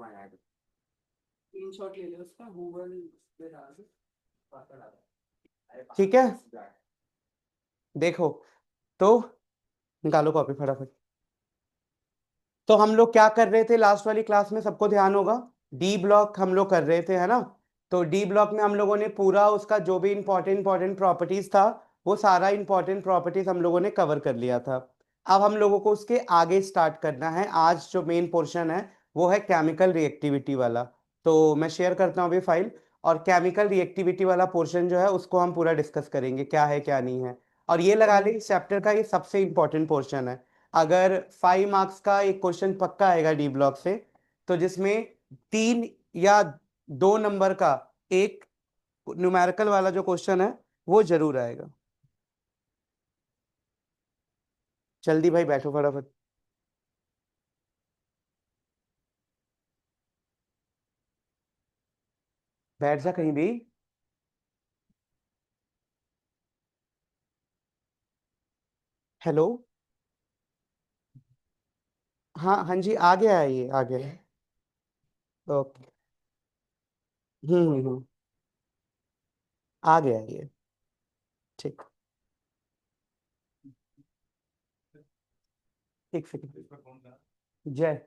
Screenshot ले ले उसका, गूगल पे डाल दे, पासवर्ड आ जाए। ठीक है, देखो तो निकालो कॉपी फटाफट। तो हम लोग क्या कर रहे थे लास्ट वाली क्लास में, सबको ध्यान होगा, डी ब्लॉक हम लोग कर रहे थे, है ना। तो डी ब्लॉक में हम लोगों ने पूरा उसका जो भी इंपॉर्टेंट प्रॉपर्टीज था, वो सारा इंपॉर्टेंट प्रॉपर्टीज हम लोगों ने कवर कर लिया था। अब हम लोगों को उसके आगे स्टार्ट करना है। आज जो मेन पोर्शन है वो है केमिकल रिएक्टिविटी वाला। तो मैं शेयर करता हूँ अभी फाइल, और केमिकल रिएक्टिविटी वाला पोर्शन जो है उसको हम पूरा डिस्कस करेंगे, क्या है क्या नहीं है। और ये लगा ले, इस चैप्टर का ये सबसे इंपॉर्टेंट पोर्शन है। अगर 5 मार्क्स का एक क्वेश्चन पक्का आएगा डी ब्लॉक से, तो जिसमें 3 या 2 नंबर का एक न्यूमेरिकल वाला जो क्वेश्चन है वो जरूर आएगा। जल्दी भाई बैठो फटाफट। बैठ जा कहीं भी। हेलो। हाँ हाँ जी, आ गया है, ये आ गया है। ओके। हम्म। आ गया है ये। ठीक। एक सेकंड। जय।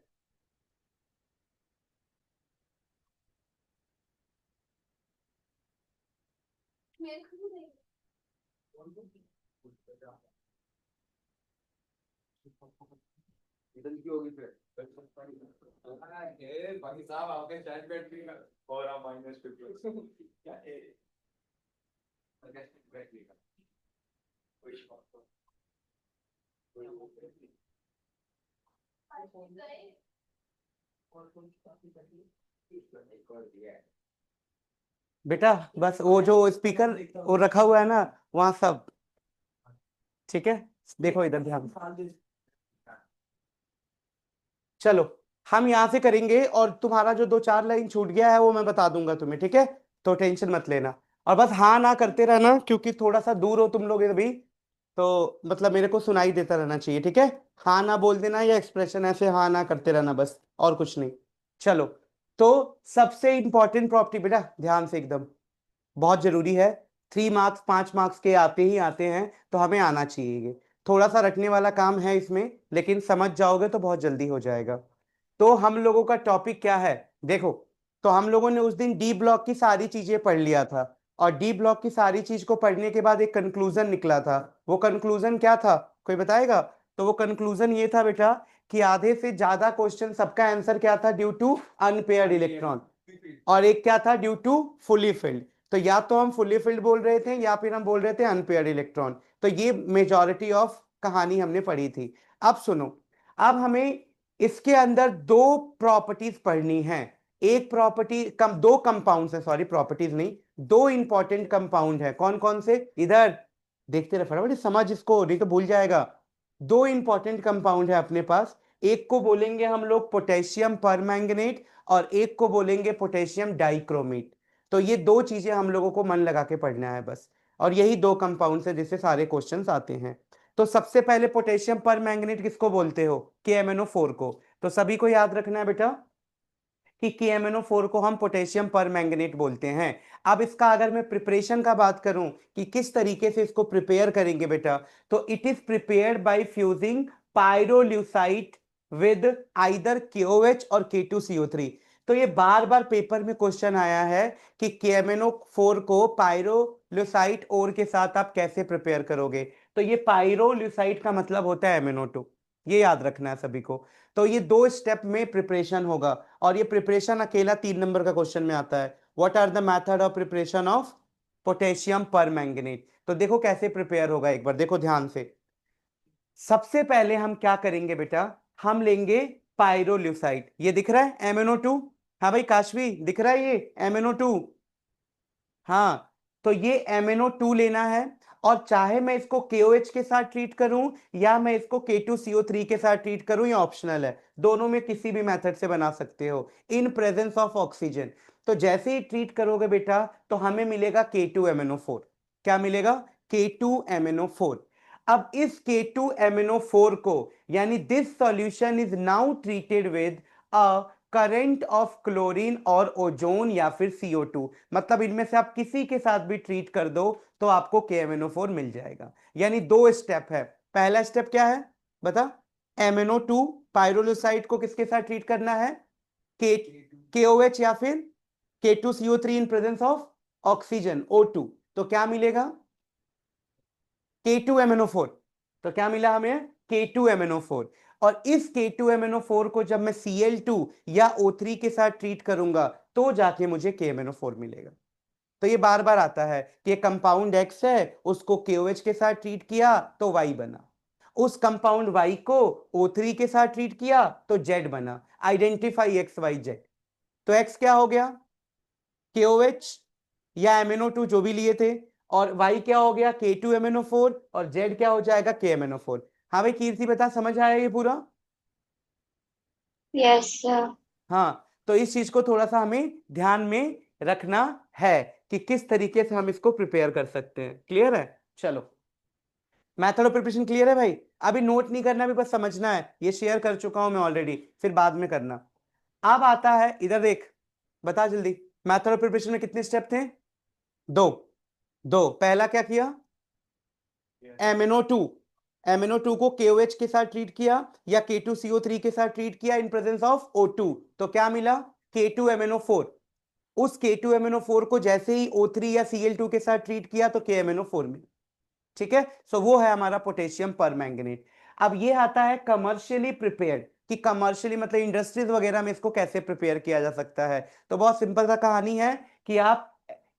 इधर की होगी फिर भाई साहब आपके चैट बैठ भी और आप -50 क्या है बैठ लेगा कोई बेटा बस वो जो स्पीकर वो रखा हुआ है ना, वहां सब ठीक है। देखो इधर ध्यान। चलो हम यहां से करेंगे, और तुम्हारा जो 2-4 लाइन छूट गया है वो मैं बता दूंगा तुम्हें, ठीक है। तो टेंशन मत लेना, और बस हाँ ना करते रहना, क्योंकि थोड़ा सा दूर हो तुम लोग अभी। तो मतलब मेरे को सुनाई देता रहना चाहिए, ठीक है। हाँ ना बोल देना, या एक्सप्रेशन ऐसे हाँ ना करते रहना, बस और कुछ नहीं। चलो, तो सबसे इंपॉर्टेंट प्रॉपर्टी बेटा ध्यान से एकदम, बहुत जरूरी है। 3 मार्क्स 5 मार्क्स के आते ही आते हैं, तो हमें आना चाहिए ये। थोड़ा सा रटने वाला काम है इसमें, लेकिन समझ जाओगे तो बहुत जल्दी हो जाएगा। तो हम लोगों का टॉपिक क्या है, देखो। तो हम लोगों ने उस दिन डी ब्लॉक की सारी चीजें पढ़ लिया था, और डी ब्लॉक की सारी चीज को पढ़ने के बाद एक कंक्लूजन निकला था। वो कंक्लूजन क्या था, कोई बताएगा। तो वो कंक्लूजन ये था बेटा, कि आधे से ज्यादा क्वेश्चन सबका आंसर क्या था, ड्यू टू अनपेयर्ड इलेक्ट्रॉन, और एक क्या था, ड्यू टू फुली फिल्ड। तो या तो हम फुली फिल्ड बोल रहे थे, या फिर हम बोल रहे थे अनपेयर्ड इलेक्ट्रॉन। तो ये मेजॉरिटी ऑफ कहानी हमने पढ़ी थी। अब सुनो, अब हमें इसके अंदर 2 प्रॉपर्टीज पढ़नी है। एक प्रॉपर्टी कम, 2 कंपाउंड है, सॉरी प्रॉपर्टीज नहीं, 2 इंपॉर्टेंट कंपाउंड है। कौन कौन से, इधर देखते रहे फटाफट, समझ इसको नहीं तो भूल जाएगा। 2 इंपॉर्टेंट कंपाउंड है अपने पास। एक को बोलेंगे हम लोग पोटेशियम परमैंगनेट, और एक को बोलेंगे पोटेशियम डाइक्रोमेट। तो ये 2 चीजें हम लोगों को मन लगा के पढ़ना है बस, और यही 2 कंपाउंड है जिससे सारे क्वेश्चंस आते हैं। तो सबसे पहले पोटेशियम परमैंगनेट किसको बोलते हो, KMnO4 को। तो सभी को याद रखना है बेटा कि KMnO4 को हम पोटेशियम परमैंगनेट बोलते हैं। अब इसका अगर मैं प्रिपरेशन का बात करूं कि किस तरीके से इसको प्रिपेयर करेंगे बेटा, तो it is prepared by fusing pyrolusite with either KOH और K2CO3। तो ये बार बार पेपर में क्वेश्चन आया है कि KMnO4 को पायरोल्यूसाइट और के साथ आप कैसे प्रिपेयर करोगे। तो ये पायरोल्यूसाइट का मतलब होता है MnO2, ये याद रखना है सभी को। तो ये 2 स्टेप में प्रिपरेशन होगा, और ये प्रिपरेशन अकेला 3 नंबर का क्वेश्चन में आता है। What are the method of preparation of potassium permanganate. तो देखो कैसे प्रिपेयर होगा, एक बार देखो ध्यान से। सबसे पहले हम क्या करेंगे बेटा, हम लेंगे पायरोल्यूसाइट, ये दिख रहा है MnO2। हाँ भाई काशवी, दिख रहा है ये MnO2। हाँ, तो ये MnO2 लेना है, और चाहे मैं इसको KOH के साथ ट्रीट करूं, या मैं इसको K2CO3 के साथ ट्रीट करूं, ये ऑप्शनल है। दोनों में किसी भी मेथड से बना सकते हो इन प्रेजेंस ऑफ ऑक्सीजन। तो जैसे ही ट्रीट करोगे बेटा, तो हमें मिलेगा K2MnO4। क्या मिलेगा, K2MnO4। अब इस K2MnO4 को, यानी this solution is now treated with a current of chlorine और ओजोन या फिर CO2, मतलब इनमें से आप किसी के साथ भी ट्रीट कर दो तो आपको KMnO4 मिल जाएगा। यानी दो स्टेप है। पहला स्टेप क्या है बता, MnO2 पाइरोलुसाइड को किसके साथ ट्रीट करना है, के KOH या फिर K2CO3 in presence of oxygen O2, तो क्या मिलेगा K2MnO4। तो क्या मिला हमें K2MnO4। और इस K2MnO4 को जब मैं Cl2 या O3 के साथ ट्रीट करूंगा तो जाके मुझे KMnO4 मिलेगा। तो ये बार बार आता है कि ये कंपाउंड X है, उसको KOH के साथ ट्रीट किया तो Y बना, उस कंपाउंड Y को O3 के साथ ट्रीट किया तो Z बना। Identify XYZ। तो X क्या हो गया KOH या MnO2 जो भी लिए थे, और Y क्या हो गया K2MnO4, और Z क्या हो जाएगा KMnO4। हाँ भाई कीर्ति बता, समझ आया ये पूरा? Yes sir. हाँ, तो इस चीज को थोड़ा सा हमें ध्यान में रखना है कि किस तरीके से हम इसको प्रिपेयर कर सकते हैं। क्लियर है? चलो, मेथड ऑफ प्रिपरेशन क्लियर है भाई? अभी नोट नहीं करना, भी बस समझना है, ये शेयर कर चुका हूं मैं ऑलरेडी, फिर बाद में करना। अब आता है, इधर देख, बता जल्दी, मेथड ऑफ प्रिपरेशन में कितने स्टेप थे? दो। दो, पहला क्या किया, MnO2, MnO2 को KOH के साथ ट्रीट किया या K2CO3 के साथ ट्रीट किया इन प्रेजेंस ऑफ O2, तो क्या मिला K2MnO4। उस K2MnO4 को जैसे ही O3 या Cl2 के साथ ट्रीट किया तो KMnO4 मिला। ठीक है, सो वो है हमारा पोटेशियम परमैंगनेट। अब ये आता है कमर्शियली प्रिपेयर्ड, कि कमर्शियली मतलब इंडस्ट्रीज वगैरह में इसको कैसे प्रिपेयर किया जा सकता है। तो बहुत सिंपल सा कहानी है कि आप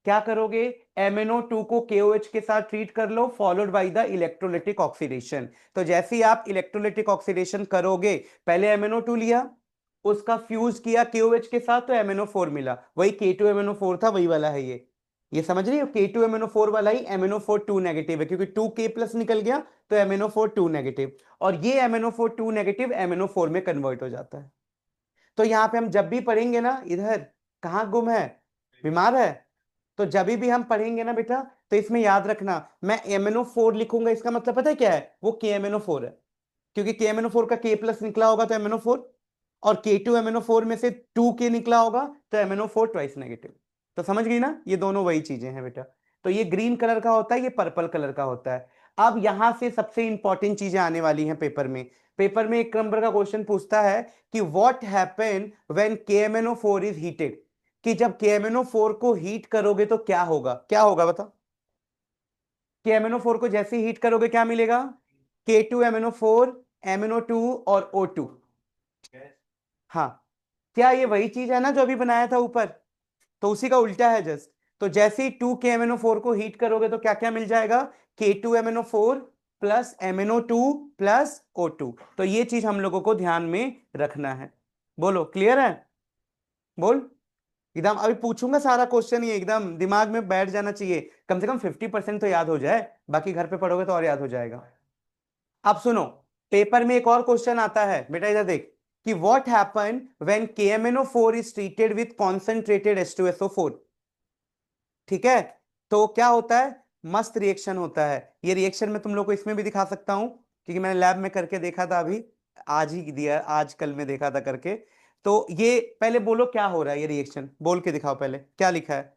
क्या करोगे, MnO2 को KOH के साथ ट्रीट कर लो, followed by the electrolytic oxidation. तो जैसे ही आप इलेक्ट्रोलिटिक ऑक्सीडेशन करोगे, पहले MnO2 लिया, उसका फ्यूज किया KOH के साथ तो MnO4 मिला, वही K2MnO4 था, वही वाला है ये समझ रही हो, K2MnO4 वाला ही MnO4 2 नेगेटिव है, क्योंकि 2K प्लस निकल गया तो MnO4 2 नेगेटिव, और ये MnO4 2 नेगेटिव MnO4 में कन्वर्ट हो जाता है। तो यहाँ पे हम जब भी पढ़ेंगे ना, इधर कहाँ गुम है, बीमार है, तो जब भी हम पढ़ेंगे ना बेटा, तो इसमें याद रखना, मैं MnO4 लिखूंगा, इसका मतलब पता है क्या है, वो KMnO4 है, क्योंकि KMnO4 का K प्लस निकला होगा तो MnO4, और K2MnO4 में से 2K निकला होगा तो MnO4 ट्वाइस नेगेटिव। तो समझ गई ना, ये दोनों वही चीजें हैं बेटा। तो ये ग्रीन कलर का होता है, ये पर्पल कलर का होता है। अब यहां से सबसे इंपॉर्टेंट चीजें आने वाली हैं पेपर में। पेपर में एक नंबर का क्वेश्चन पूछता है कि what happen when KMnO4 is heated, कि जब KMnO4 को हीट करोगे तो क्या होगा, क्या होगा बता, KMnO4 को जैसे हीट करोगे क्या मिलेगा, K2MnO4, MnO2 और O2। हाँ, क्या ये वही चीज है ना जो अभी बनाया था ऊपर, तो उसी का उल्टा है जस्ट। तो जैसे ही 2KMnO4 को हीट करोगे तो क्या क्या मिल जाएगा, K2MnO4 plus MnO2 plus O2। तो ये चीज हम लोगों को ध्यान में रखना है। बोलो क्लियर है? बोल, एकदम अभी पूछूंगा सारा क्वेश्चन, ये एकदम दिमाग में बैठ जाना चाहिए, कम से कम 50% तो याद हो जाए, बाकी घर पे पढ़ोगे तो और याद हो जाएगा। अब सुनो, पेपर में एक और क्वेश्चन आता है बेटा, इधर देख, कि what happen when KMnO4 is treated with concentrated H2SO4। ठीक है, तो क्या होता है, मस्त रिएक्शन होता है। ये रिएक्शन मैं तुम लोग को इसमें भी दिखा सकता हूं, क्योंकि मैंने लैब में करके देखा था, अभी आज ही दिया, आज कल में देखा था करके। तो ये पहले बोलो क्या हो रहा है, ये रिएक्शन बोल के दिखाओ, पहले क्या लिखा है,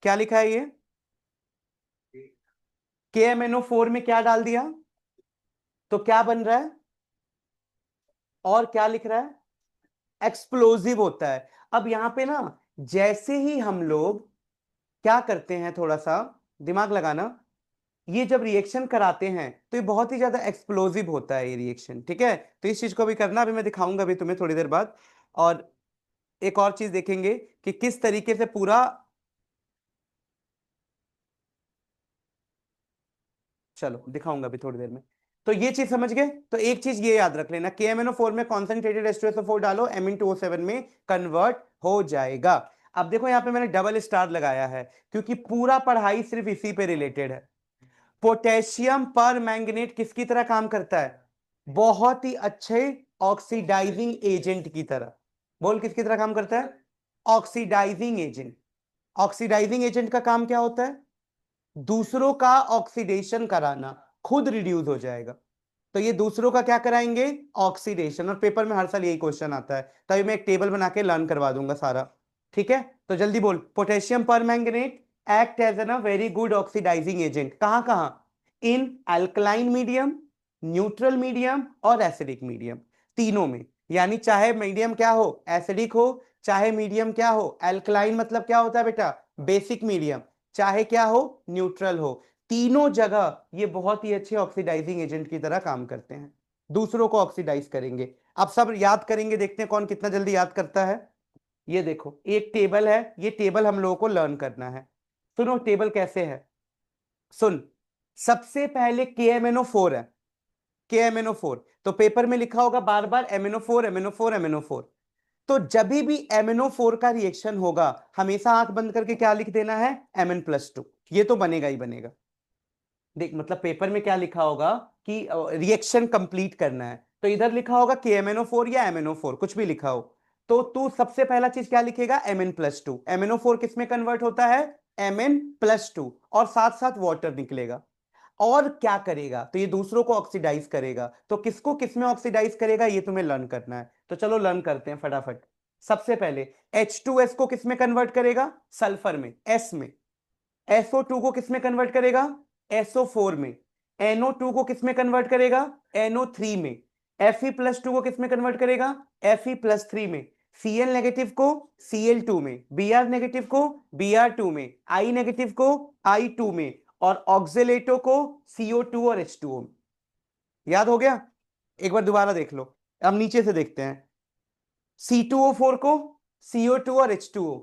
क्या लिखा है ये, KMnO4 में क्या डाल दिया तो क्या बन रहा है, और क्या लिख रहा है, एक्सप्लोजिव होता है। अब यहां पे ना, जैसे ही हम लोग क्या करते हैं, थोड़ा सा दिमाग लगाना, ये जब रिएक्शन कराते हैं तो ये बहुत ही ज्यादा एक्सप्लोजिव होता है ये रिएक्शन। ठीक है, तो इस चीज को भी करना, अभी मैं दिखाऊंगा अभी तुम्हें थोड़ी देर बाद। और एक और चीज देखेंगे कि किस तरीके से पूरा, चलो दिखाऊंगा अभी थोड़ी देर में। तो ये चीज समझ गए, तो एक चीज ये याद रख लेना, KMnO4 में कॉन्सेंट्रेटेड H2SO4 डालो, Mn2O7 में कन्वर्ट हो जाएगा। अब देखो यहाँ पे मैंने डबल स्टार लगाया है, क्योंकि पूरा पढ़ाई सिर्फ इसी पे रिलेटेड है। पोटेशियम पर मैंगनेट किसकी तरह काम करता है, बहुत ही अच्छे ऑक्सीडाइजिंग एजेंट की तरह। बोल, किसकी तरह काम करता है, ऑक्सीडाइजिंग एजेंट। ऑक्सीडाइजिंग एजेंट का काम क्या होता है, दूसरों का ऑक्सीडेशन कराना, खुद रिड्यूस हो जाएगा। तो ये दूसरों का क्या कराएंगे, ऑक्सीडेशन। और पेपर में हर साल यही क्वेश्चन आता है, तभी मैं एक टेबल बना के लर्न करवा दूंगा सारा। ठीक है, तो जल्दी बोल। Potassium permanganate act as an a very good oxidising agent. कहां कहां, in alkaline medium, neutral medium और एसिडिक मीडियम, तीनों में। यानी चाहे मीडियम क्या हो, एसिडिक हो, चाहे मीडियम क्या हो, अल्कलाइन मतलब क्या होता है बेटा, बेसिक मीडियम, चाहे क्या हो, न्यूट्रल हो, तीनों जगह ये बहुत ही अच्छे ऑक्सीडाइजिंग एजेंट की तरह काम करते हैं, दूसरों को ऑक्सीडाइज करेंगे। अब सब याद करेंगे, देखते हैं कौन कितना जल्दी याद करता है। ये देखो एक टेबल है, ये टेबल हम लोगों को लर्न करना है। सुनो टेबल कैसे है, सुन। सबसे पहले KMnO4 है, KMnO4, तो पेपर में लिखा होगा बार बार MnO4 MnO4 MnO4। तो जब भी MnO4 का रिएक्शन होगा, हमेशा आंख बंद करके क्या लिख देना है, Mn+2। ये तो बनेगा ही बनेगा। देख मतलब पेपर में क्या लिखा होगा कि रिएक्शन कंप्लीट करना है, तो इधर लिखा होगा KMnO4 या MnO4, कुछ भी लिखा हो, तो तू सबसे पहला चीज क्या लिखेगा, Mn+2। MnO4 किस में कन्वर्ट होता है, Mn+2, और साथ साथ वाटर निकलेगा। और क्या करेगा, तो ये दूसरों को ऑक्सीडाइज करेगा। तो किसको किस में ऑक्सीडाइज करेगा, ये तुम्हें लर्न करना है, तो चलो लर्न करते हैं फटाफट। सबसे पहले H2S को किस में कन्वर्ट करेगा, सल्फर में, S में। SO2 को किस में कन्वर्ट करेगा, SO4 में। NO2 को किस में कन्वर्ट करेगा, NO3 में। Fe+2 को किस में कन्वर्ट करेगा, Fe+3 में। Cl नेगेटिव को Cl2 में, Br नेगेटिव को Br2 में, I नेगेटिव को I2 में, और ऑक्सीलेटो को CO2 और H2O में। याद हो गया, एक बार दोबारा देख लो। अब नीचे से देखते हैं, C2O4 को CO2 और H2O,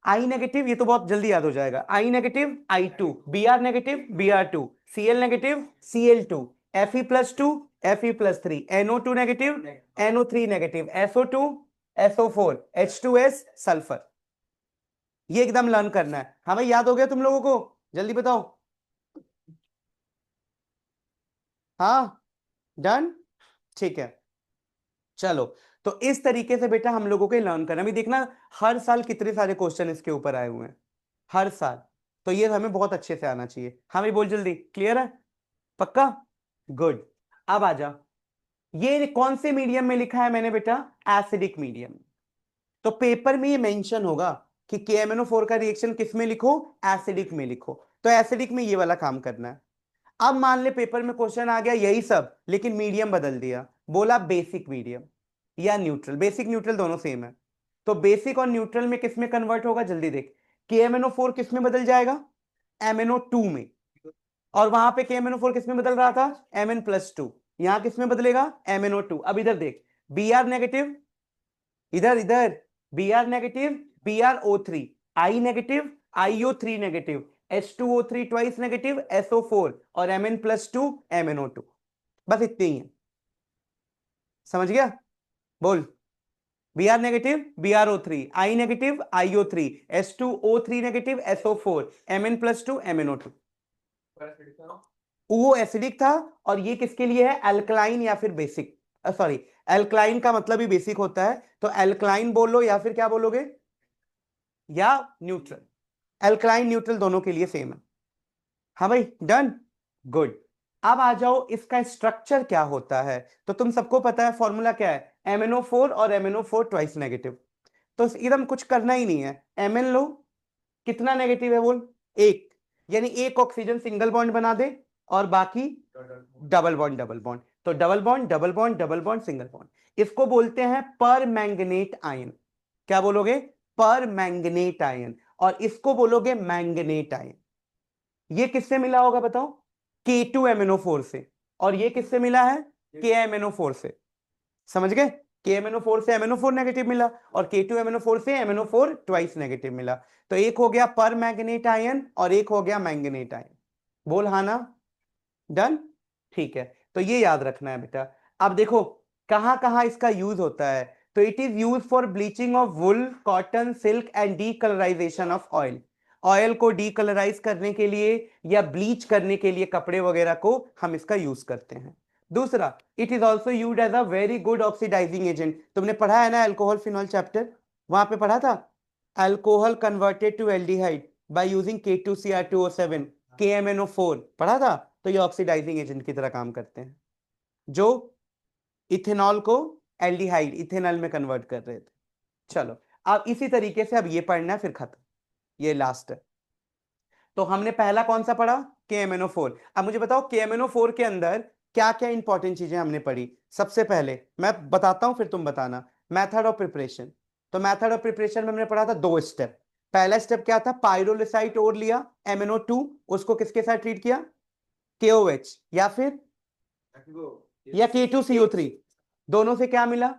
I नेगेटिव, ये तो बहुत जल्दी याद हो जाएगा, I negative I2, Br negative Br2, Cl negative Cl2, Fe+2 Fe+3, NO2 negative NO3 negative, SO2 SO4, H2S sulphur. ये एकदम लर्न करना है। हाँ भाई याद हो गया तुम लोगों को, जल्दी बताओ। हाँ डन, ठीक है। चलो, तो इस तरीके से बेटा हम लोगों को लर्न करना। अभी देखना हर साल कितने सारे क्वेश्चन इसके ऊपर आए हुए हैं, हर साल। तो ये हमें बहुत अच्छे से आना चाहिए। हाँ भाई बोल जल्दी, क्लियर है, पक्का, गुड। अब आ जा, ये कौन से मीडियम में लिखा है मैंने बेटा, एसिडिक मीडियम। तो पेपर में ये मेंशन होगा कि KMnO4 का रिएक्शन किस में लिखो, एसिडिक में लिखो। तो एसिडिक में ये वाला काम करना है। अब मान ले पेपर में क्वेश्चन आ गया यही सब, लेकिन मीडियम बदल दिया, बोला बेसिक मीडियम या न्यूट्रल। बेसिक न्यूट्रल दोनों सेम है, तो बेसिक और न्यूट्रल में किस में कन्वर्ट होगा, जल्दी देख। KMnO4 किस में बदल जाएगा, MnO2 में। और वहां पे KMnO4 किस में बदल रहा था, Mn+2। यहां किस में बदलेगा, MnO2। अब इधर देख, Br नेगेटिव, इधर इधर, Br negative BrO3, I negative IO3 negative, H2O3 twice negative SO4, और Mn+2 MnO2। बस इतने ही है, समझ गया, बोल। Br negative BrO3, I negative IO3, H2O3 negative SO4, Mn+2 MnO2। वो एसिडिक था, और ये किसके लिए है, अल्कलाइन या फिर बेसिक, सॉरी, अल्कलाइन का मतलब ही बेसिक होता है, तो अल्कलाइन बोलो या फिर क्या बोलोगे, या न्यूट्रल। अल्कलाइन न्यूट्रल दोनों के लिए सेम है। हाँ भाई डन, गुड। अब आ जाओ इसका स्ट्रक्चर क्या होता है। तो तुम सबको पता है फॉर्मूला क्या है, MnO4 और MnO4 ट्वाइस नेगेटिव। तो एकदम कुछ करना ही नहीं है, Mn लो, कितना नेगेटिव है बोल, एक। यानी एक ऑक्सीजन सिंगल बॉन्ड बना दे, और बाकी डबल बॉन्ड डबल बॉन्ड। तो double bond double bond double bond single bond. इसको बोलते हैं पर मैंगनेट आयन। क्या बोलोगे, पर मैंगनेट आयन। और इसको बोलोगे मैंगनेट आयन। ये किससे मिला होगा बताओ, K2MnO4 से। और ये किससे मिला है, KMnO4 से। समझ गए, KMnO4 से MnO4 नेगेटिव मिला, और K2MnO4 से MnO4 ट्वाइस नेगेटिव मिला। तो एक हो गया पर मैंगनेट आयन, और एक हो गया मैंगनेट आयन। बोल हाँ ना, डन, ठीक है। तो ये याद रखना है बेटा। अब देखो कहां कहां इसका यूज होता है। तो it is use for bleaching of wool, cotton, silk and decolourisation of oil. Oil को डीकलराइज करने के लिए या ब्लीच करने के लिए कपड़े वगैरह को हम इसका यूज करते हैं। दूसरा, it is also use as a very good oxidising agent. तुमने पढ़ा है ना अल्कोहल फिनॉल चैप्टर, वहां पे पढ़ा था, alcohol converted to aldehyde by using K2Cr2O7, KMnO4 पढ़ा था। तो ये ऑक्सीडाइजिंग एजेंट की तरह काम करते हैं। जो इथेनॉल को एल्डिहाइड इथेनॉल में कन्वर्ट कर रहे थे। चलो अब इसी तरीके से अब ये पढ़ना है, फिर खत्म, ये लास्ट है। तो हमने पहला कौन सा पढ़ा, KMnO4। अब मुझे बताओ KMnO4 के अंदर क्या क्या इंपॉर्टेंट चीजें हमने पढ़ी। सबसे पहले मैं बताता हूं, फिर तुम बताना। मेथड ऑफ प्रिपरेशन, तो मेथड ऑफ प्रिपरेशन में हमने पढ़ा था 2 स्टेप। पहला स्टेप क्या था, पाइरोलिसाइट ओर लिया MnO2, उसको किसके साथ ट्रीट किया, KOH या फिर या K2CO3, दोनों से क्या मिला,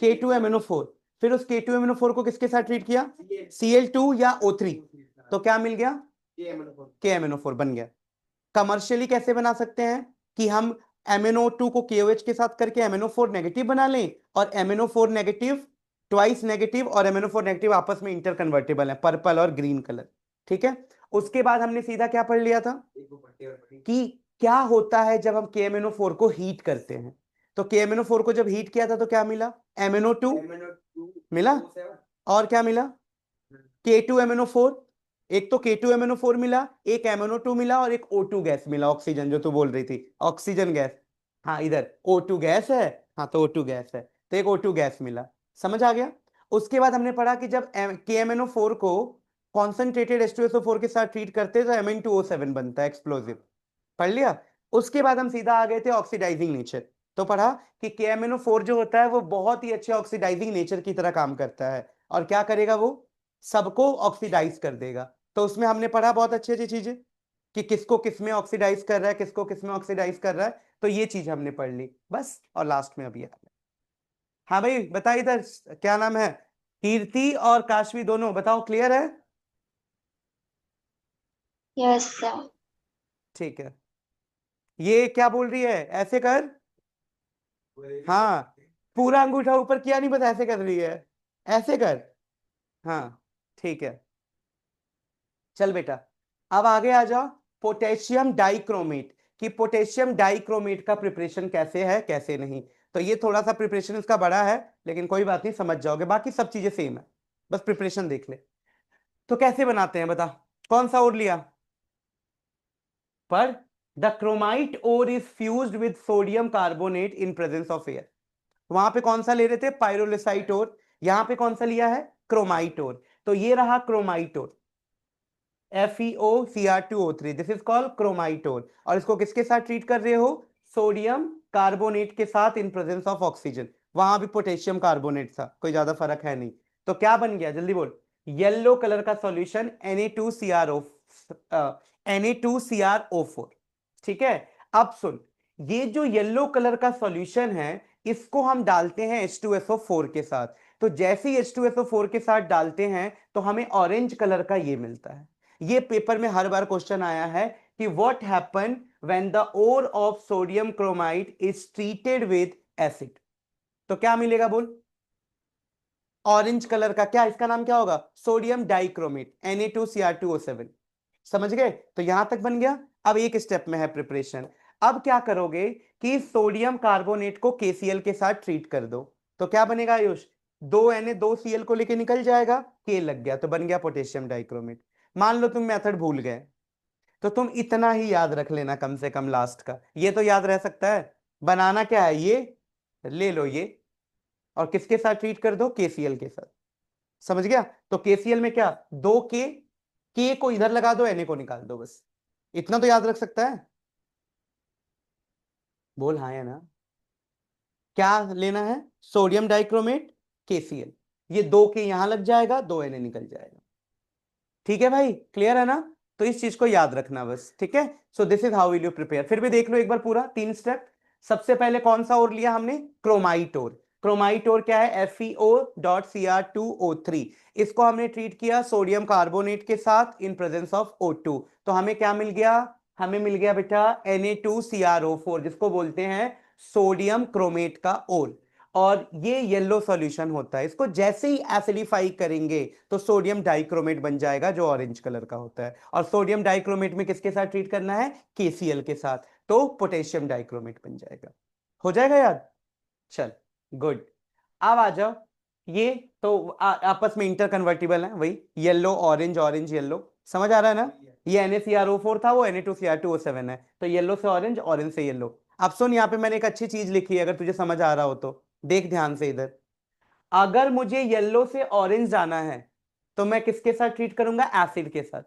K2MnO4। फिर उस K2MnO4 को किसके साथ ट्रीट किया, Cl2 या O3, तो क्या मिल गया, KMnO4 बन गया। कमर्शियली कैसे बना सकते हैं कि हम MnO2 को KOH के साथ करके MnO4 नेगेटिव बना लें, और MnO4 नेगेटिव ट्वाइस नेगेटिव और MnO4 नेगेटिव आपस में इंटर कन्वर्टेबल है, पर्पल और ग्रीन कलर। ठीक है, उसके बाद हमने सीधा क्या पढ़ लिया था कि क्या होता है जब हम KMnO4 को हीट करते हैं। तो KMnO4 को जब हीट किया था तो क्या मिला, MnO2 मिला, और क्या मिला, K2MnO4। एक तो K2MnO4 मिला, एक MnO2 मिला, और एक O2 गैस मिला, ऑक्सीजन जो तू बोल रही थी, ऑक्सीजन गैस। हाँ इधर O2 गैस है, हाँ तो O2 गैस है, तो एक O2 गैस मिला। समझ आ गया। उसके बाद हमने पढ़ा कि जब KMnO4 को कॉन्सेंट्रेटेड H2SO4 के साथ ट्रीट करते हैं तो Mn2O7 बनता है, एक्सप्लोजिव। पढ़ लिया। उसके बाद हम सीधा आ गए थे ऑक्सीडाइजिंग नेचर। तो पढ़ा कि KMnO4 जो होता है वो बहुत ही अच्छे ऑक्सीडाइजिंग नेचर की तरह काम करता है, और क्या करेगा, वो सबको ऑक्सीडाइज कर देगा। तो उसमें हमने पढ़ा बहुत अच्छी अच्छी चीजें कि किसको किस में ऑक्सीडाइज कर रहा है, किसको किस में ऑक्सीडाइज कर रहा है, तो ये चीज हमने पढ़ ली बस। और लास्ट में अभी आ गया, हाँ भाई बता इधर, क्या नाम है, कीर्ति और काशवी दोनों बताओ, क्लियर है। Yes sir. ठीक है, ये क्या बोल रही है, ऐसे कर, हाँ पूरा अंगूठा ऊपर किया नहीं, बस ऐसे कर रही है, ऐसे कर, हाँ ठीक है। चल बेटा, अब आगे आ जाओ, पोटेशियम डाइक्रोमेट, कि पोटेशियम डाइक्रोमेट का प्रिपरेशन कैसे है कैसे नहीं। तो ये थोड़ा सा प्रिपरेशन इसका बड़ा है, लेकिन कोई बात नहीं, समझ जाओगे, बाकी सब चीजें सेम है, बस प्रिपरेशन देख ले। तो कैसे बनाते हैं बता, कौन सा और लिया, पर the chromite ore is fused with sodium carbonate in presence of air. वहां पे कौन सा ले रहे थे, पाइरोलिसाइट ओर, यहां पे कौन सा लिया है, क्रोमाइट ओर। तो ये रहा chromite ore, FeOCr2O3, this is called chromite ore. और इसको किसके साथ ट्रीट कर रहे हो, सोडियम कार्बोनेट के साथ इन प्रेजेंस ऑफ ऑक्सीजन। वहां भी पोटेशियम कार्बोनेट था, कोई ज्यादा फर्क है नहीं। तो क्या बन गया जल्दी बोल, येलो कलर का सॉल्यूशन Na2CrO4। ठीक है, अब सुन, ये जो येलो कलर का सॉल्यूशन है इसको हम डालते हैं H2SO4 के साथ। तो जैसे ही H2SO4 के साथ डालते हैं तो हमें ऑरेंज कलर का ये मिलता है। ये पेपर में हर बार क्वेश्चन आया है कि what happen when the ore of sodium chromide is treated with acid. तो क्या मिलेगा बोल, ऑरेंज कलर का, क्या इसका नाम क्या होगा, सोडियम डाइक्रोमेट, Na2Cr2O7। समझ गए, तो यहां तक बन गया। अब एक स्टेप में है प्रिपरेशन। अब क्या करोगे कि सोडियम कार्बोनेट को KCl के साथ ट्रीट कर दो, तो क्या बनेगा आयुष, 2Na2Cl को लेके निकल जाएगा, K लग गया, तो बन गया पोटेशियम डाइक्रोमेट। मान लो तुम मेथड भूल गए, तो तुम इतना ही याद रख लेना कम से कम, लास्ट का ये तो याद रह सकता है। बनाना क्या है, ये ले लो ये, और किसके साथ ट्रीट कर दो, KCl के साथ। समझ गया, तो KCl में क्या, 2K को इधर लगा दो, Na को निकाल दो, बस इतना तो याद रख सकता है। बोल हाँ या ना, क्या लेना है, सोडियम डाइक्रोमेट KCl, ये 2K यहां लग जाएगा, 2Na निकल जाएगा। ठीक है भाई, क्लियर है ना, तो इस चीज को याद रखना बस, ठीक है। So this is how will you prepare, फिर भी देख लो एक बार पूरा 3 स्टेप। सबसे पहले कौन सा और लिया हमने, क्रोमाइट ओर। क्रोमाइट ओर क्या है, FeO.Cr2O3। इसको हमने ट्रीट किया सोडियम कार्बोनेट के साथ इन प्रेजेंस ऑफ O2। तो हमें क्या मिल गया, हमें मिल गया बेटा Na2CrO4, जिसको बोलते हैं सोडियम क्रोमेट का ओर। और ये येलो सॉल्यूशन होता है, इसको जैसे ही एसिडिफाई करेंगे तो सोडियम डाइक्रोमेट बन जाएगा जो ऑरेंज कलर का होता है। और सोडियम डाइक्रोमेट में किसके साथ ट्रीट करना है, KCl के साथ, तो पोटेशियम डाइक्रोमेट बन जाएगा। हो जाएगा याद, चल गुड। अब आ जाओ, ये तो आपस में इंटर कन्वर्टिबल है, वही येलो ऑरेंज ऑरेंज येलो, समझ आ रहा है ना। ये NaCrO4 था, वो Na2Cr2O7 है, तो येलो से ऑरेंज, ऑरेंज से येलो। अब सुन, यहाँ पे मैंने एक अच्छी चीज लिखी है, अगर तुझे समझ आ रहा हो तो देख ध्यान से इधर। अगर मुझे येलो से ऑरेंज जाना है तो मैं किसके साथ ट्रीट करूंगा? एसिड के साथ,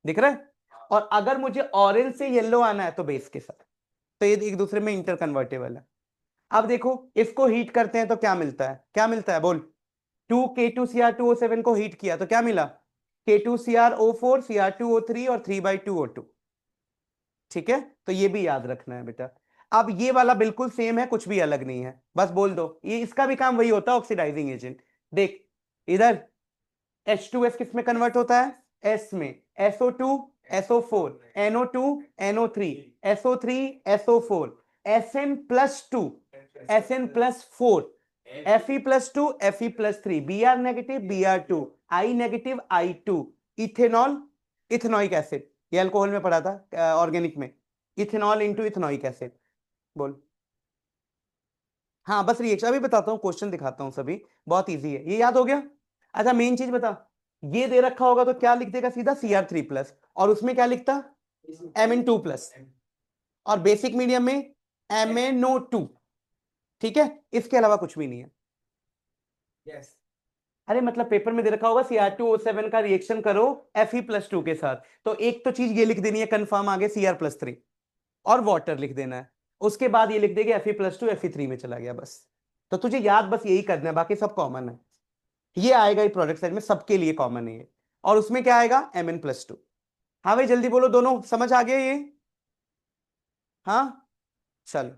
दिख रहा है? और अगर मुझे ऑरेंज से येलो आना है तो बेस के साथ। तो ये एक दूसरे में इंटर कन्वर्टेबल है। अब देखो इसको हीट करते हैं तो क्या मिलता है? क्या मिलता है बोल? 2K2Cr2O7 को हीट किया तो क्या मिला? K2Cr O4 Cr2O3 और 3/2O2। ठीक है, तो ये भी याद रखना है बेटा। अब ये वाला बिल्कुल सेम है, कुछ भी अलग नहीं है, बस बोल दो ये, इसका भी काम वही होता है, ऑक्सीडाइजिंग एजेंट। देख इधर H2S किस में कन्वर्ट होता है? S में। SO2 SO4 NO2 NO3 SO3 SO4 SN+2 SN+4 Fe+2 Fe+3 Br negative Br2 I negative I2 ethanol ethanoic acid, ये अल्कोहल में पढ़ा था ऑर्गेनिक में, इथेनॉल इंटू इथेनॉइक एसिड। बोल। हाँ बस रिएक्शन अभी बताता हूँ, क्वेश्चन दिखाता हूँ सभी, बहुत इजी है, ये याद हो गया? अच्छा मेन चीज बता, ये दे रखा होगा तो क्या लिख देगा सीधा? Cr3+, और उसमें क्या लिखता? Mn2+, और बेसिक मीडियम में MnO2। ठीक है, इसके अलावा कुछ भी नहीं है। यस। अरे मतलब पेपर में दे रखा होगा Cr2O7 का रिएक्शन करो Fe+2 के साथ, तो एक तो चीज ये लिख देनी है कंफर्म, आगे Cr+3 और वाटर लिख देना है, उसके बाद ये लिख देंगे Fe+2 Fe3 में चला गया बस। तो तुझे याद बस यही करना है, बाकी सब कॉमन है, ये आएगा ये प्रोडक्ट साइड में सबके लिए कॉमन है ये। और उसमें क्या आएगा? Mn+2। हाँ भाई जल्दी बोलो, दोनों समझ आ गया ये? हाँ चलो,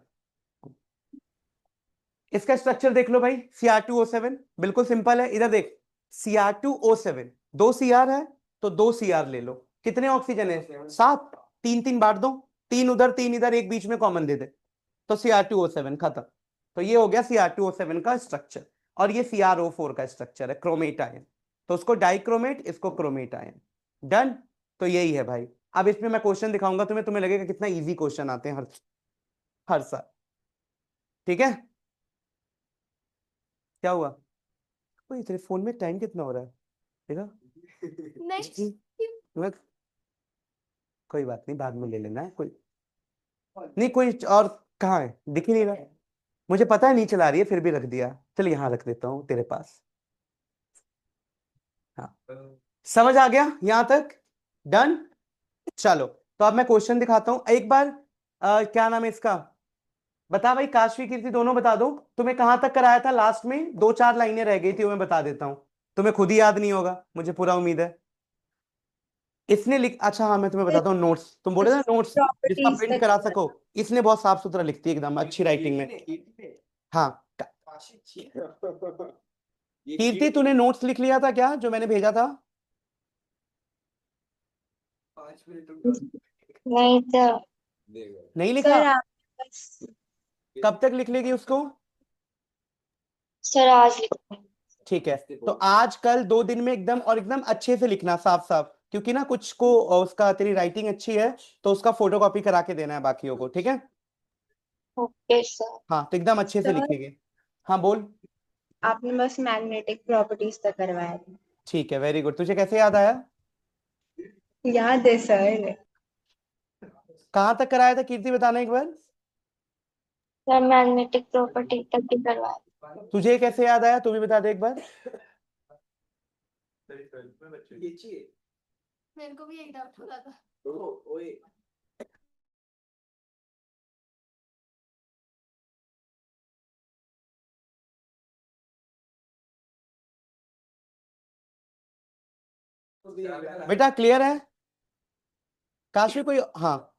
इसका स्ट्रक्चर देख लो भाई। Cr2O7 बिल्कुल सिंपल है, इधर देख Cr2O7, 2 Cr है तो 2 Cr ले लो, कितने ऑक्सीजन है? 7, 3 3 बांट दो, 3 उधर 3 इधर, एक बीच में कॉमन दे दे, तो Cr2O7 खत्म। तो ये हो गया Cr2O7 का स्ट्रक्चर, और ये CrO4 का स्ट्रक्चर है, क्रोमेट आयन, तो उसको डाइक्रोमेट, इसको क्रोमेट आयन। डन, तो यही है भाई। अब इसमें मैं क्वेश्चन दिखाऊंगा तुम्हें, तुम्हें लगेगा कितना इजी क्वेश्चन आते हैं हर हर साल। ठीक है, क्या हुआ? ओए तेरे फोन में टाइम कितना हो रहा है देखा? नहीं मत- कोई बात नहीं, बाद में ले लेना है, कोई नहीं, कोई और कहाँ है? दिख ही नहीं रहा, मुझे पता है नहीं चला रही है फिर भी रख दिया, चल यहाँ रख देता हूँ तेरे पास। हाँ समझ आ गया यहाँ तक? डन, चलो तो अब मैं क्वेश्चन दिखाता हूँ एक बार। क्या नाम है इसका? बता भाई, काशवी कीर्ति दोनों बता दो, तुम्हें कहां तक कराया था? लास्ट में 2 4 लाइनें रह गई थी, वो मैं बता देता हूं, तुम्हें खुद ही याद नहीं होगा, मुझे पूरा उम्मीद है। इसने लिख, अच्छा हाँ मैं तुम्हें बताता हूँ, नोट्स तुम बोले ना, नोट्स जिसका प्रॉपर्टीज प्रिंट तक करा सको, इसने बहुत साफ सुथरा लिखती है एकदम अच्छी राइटिंग में। हाँ कीर्ति तूने नोट्स लिख लिया था क्या जो मैंने भेजा था? 5 मिनट नहीं तो नहीं लिखा? सर आप बस कब तक लिख लेगी उसको? सर आज लिखो। ठीक है, तो आज कल 2 दिन में एकदम, और एकदम अच्छे से लिखना साफ साफ, क्योंकि ना कुछ को उसका, तेरी राइटिंग अच्छी है तो उसका फोटोकॉपी करा के देना है बाकियों को, ठीक है? Okay sir. हाँ तो एकदम अच्छे से सर लिखेंगे। हाँ बोल। आपने बस मैग्नेटिक प्रॉपर्टीज तक करवाया था। ठीक है, वेरी गुड, तुझे कैसे याद आया? याद है सर। कहाँ तक कराया था कीर्ति, बताना एक बार। सर मैग्नेटिक प्रॉपर्टी तक ही करवाया। तुझे कैसे याद आया, तू भी बता दे एक बार। मेरे को भी एक डाउट हो रहा था। बेटा क्लियर है? काश में कोई, हाँ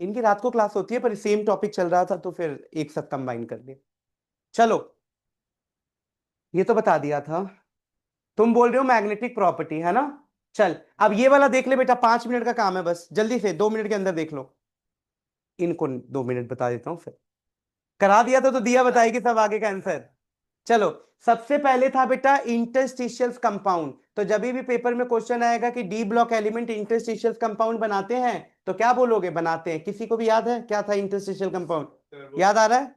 इनकी रात को क्लास होती है पर सेम टॉपिक चल रहा था तो फिर एक साथ कंबाइन कर दिया। चलो ये तो बता दिया था, तुम बोल रहे हो मैग्नेटिक प्रॉपर्टी है ना? चल अब ये वाला देख ले बेटा, 5 मिनट का काम है बस, जल्दी से 2 मिनट के अंदर देख लो, इनको 2 मिनट बता देता हूं फिर। करा दिया तो दिया बताएगी सब आगे का आंसर। चलो सबसे पहले था बेटा इंटरस्टिशियल कंपाउंड, तो जब भी पेपर में क्वेश्चन आएगा कि D block element interstitial compound बनाते हैं तो क्या बोलोगे? बनाते हैं। किसी को भी याद है क्या था इंटरस्टिशियल कंपाउंड? याद आ रहा है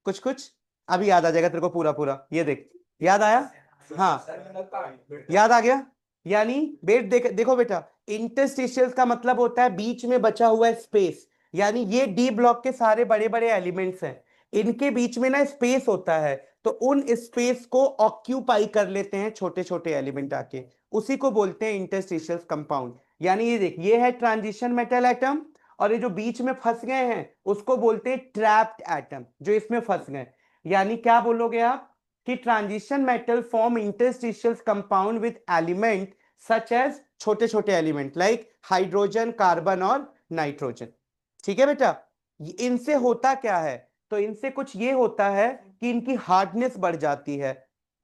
कुछ कुछ? अभी याद आ जाएगा तेरे को पूरा पूरा, ये देख याद आया? हाँ याद आ गया, यानी देखो बेटा, इंटरस्टिशियल का मतलब होता है बीच में बचा हुआ स्पेस, यानी ये डी ब्लॉक के सारे बड़े बड़े एलिमेंट्स हैं, इनके बीच में ना स्पेस होता है, तो उन स्पेस को ऑक्यूपाई कर लेते हैं छोटे छोटे एलिमेंट आके, उसी को बोलते हैं इंटरस्टिशियल कंपाउंड। यानी ये देख, ये है ट्रांजिशन मेटल एटम, और ये जो बीच में फंस गए हैं उसको बोलते हैं ट्रैप्ड एटम, जो इसमें फंस गए। यानी क्या बोलोगे आप कि transition metal form interstitial compound with element such as, छोटे छोटे एलिमेंट लाइक हाइड्रोजन, कार्बन और नाइट्रोजन। ठीक है बेटा, इनसे होता क्या है, तो इनसे कुछ ये होता है कि इनकी हार्डनेस बढ़ जाती है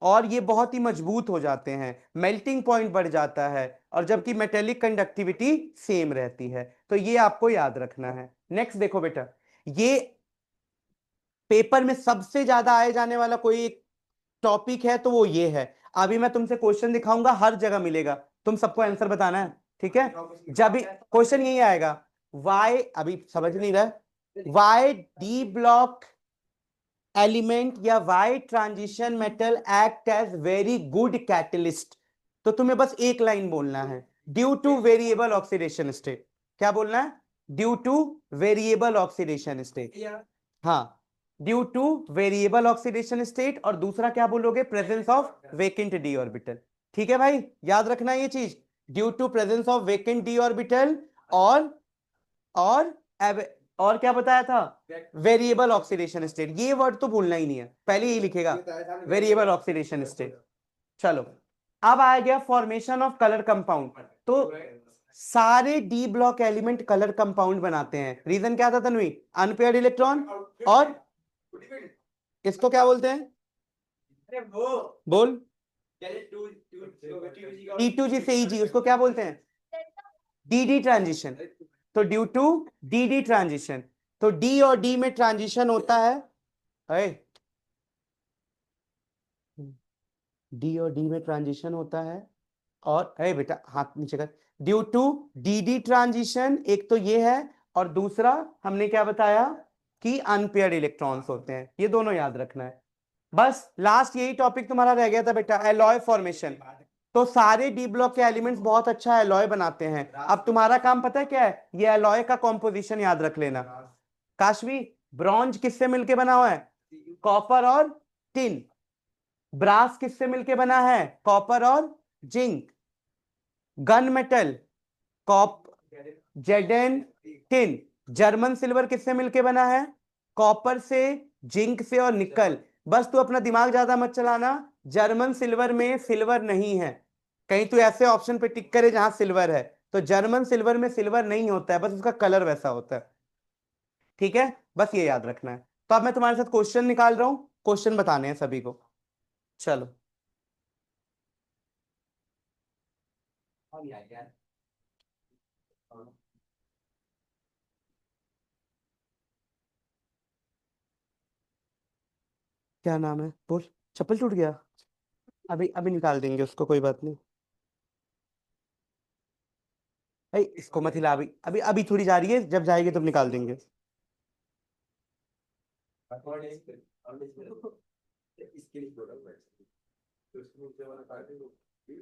और ये बहुत ही मजबूत हो जाते हैं, मेल्टिंग पॉइंट बढ़ जाता है, और जबकि मेटेलिक कंडक्टिविटी सेम रहती है। तो ये आपको याद रखना है। नेक्स्ट देखो बेटा, ये पेपर में सबसे ज्यादा आए जाने वाला कोई टॉपिक है तो वो ये है। अभी मैं तुमसे क्वेश्चन दिखाऊंगा, हर जगह मिलेगा, तुम सबको आंसर बताना है, ठीक है। जब भी क्वेश्चन यही आएगा, वाई, अभी समझ नहीं रहा, वाई डी ब्लॉक एलिमेंट या why transition metal act as very good catalyst, तो तुम्हें बस एक लाइन बोलना है, due to variable oxidation state. क्या बोलना है? Due to variable oxidation state. हाँ, due to variable oxidation state, और दूसरा क्या बोलोगे? Presence of vacant d orbital. ठीक है भाई, याद रखना ये चीज, due to presence of vacant d orbital, और और और क्या बताया था? Variable oxidation state. ये वर्ड तो भूलना ही नहीं है, पहले ही लिखेगा वेरिएबल ऑक्सीडेशन स्टेट। चलो, अब आ गया फॉर्मेशन ऑफ कलर कंपाउंड। तो सारे D block element colour compound बनाते हैं। रीजन क्या था तन्वी? अनपेयर्ड इलेक्ट्रॉन, और इसको क्या बोलते हैं? बोल। T2G से EG, उसको क्या बोलते हैं? DD transition. तो ड्यू टू DD ट्रांजिशन, तो D और D में ट्रांजिशन होता है, D और D में ट्रांजिशन होता है, और अरे बेटा हाथ नीचे कर, ड्यू टू DD ट्रांजिशन, एक तो ये है, और दूसरा हमने क्या बताया कि अनपेयर्ड इलेक्ट्रॉन्स होते हैं। ये दोनों याद रखना है। बस लास्ट यही टॉपिक तुम्हारा रह गया था बेटा, एलॉय फॉर्मेशन। तो सारे डी ब्लॉक के एलिमेंट्स बहुत अच्छा एलॉय बनाते हैं। अब तुम्हारा काम पता है क्या है? ये एलॉय का कॉम्पोजिशन याद रख लेना। काशवी, ब्रॉन्ज किससे मिलके बना हुआ है? कॉपर और टिन। ब्रास किससे मिलके बना है? कॉपर और जिंक। गन मेटल, कॉप जेडन टिन। जर्मन सिल्वर किससे मिलके बना है? कॉपर से, जिंक से और निकल। बस तू अपना दिमाग ज्यादा मत चलाना, जर्मन सिल्वर में सिल्वर नहीं है, कहीं तू ऐसे ऑप्शन पे टिक करे जहां सिल्वर है, तो जर्मन सिल्वर में सिल्वर नहीं होता है, बस उसका कलर वैसा होता है। ठीक है, बस ये याद रखना है। तो अब मैं तुम्हारे साथ क्वेश्चन निकाल रहा हूं, क्वेश्चन बताने हैं सभी को। चलो, क्या नाम है बोल? चप्पल टूट गया? अभी अभी निकाल देंगे उसको, कोई बात नहीं। भाई इसको मत हिला, अभी अभी अभी थोड़ी जा रही है, जब जाएगी तब निकाल देंगे।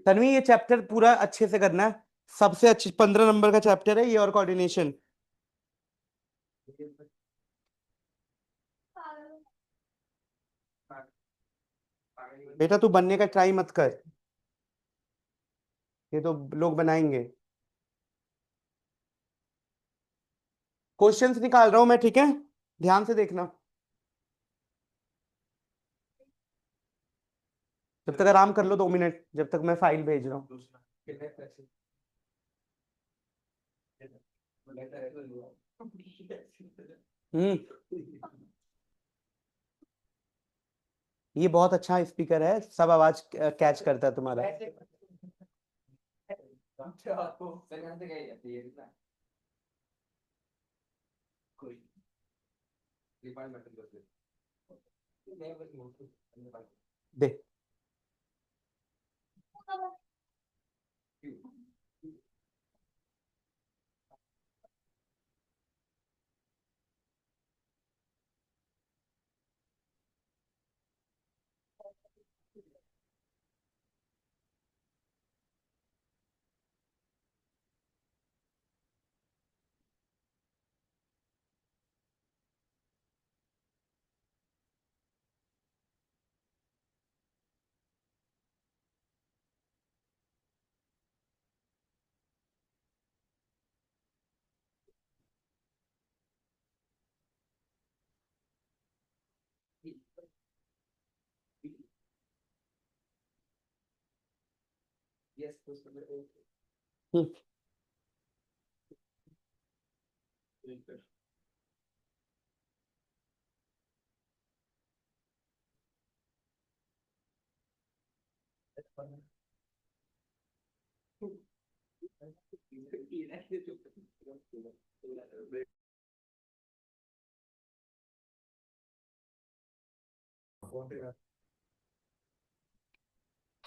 तन्वी, ये चैप्टर पूरा अच्छे से करना है, सबसे अच्छी 15 नंबर का चैप्टर है ये, और कोऑर्डिनेशन। बेटा तू बनने का ट्राई मत कर, ये तो लोग बनाएंगे। क्वेश्चंस निकाल रहा हूं मैं, ठीक है, ध्यान से देखना। जब तक आराम कर लो 2 मिनट, जब तक मैं फाइल भेज रहा हूँ। हम्म, ये बहुत अच्छा स्पीकर है, सब आवाज कैच करता है तुम्हारा। दे।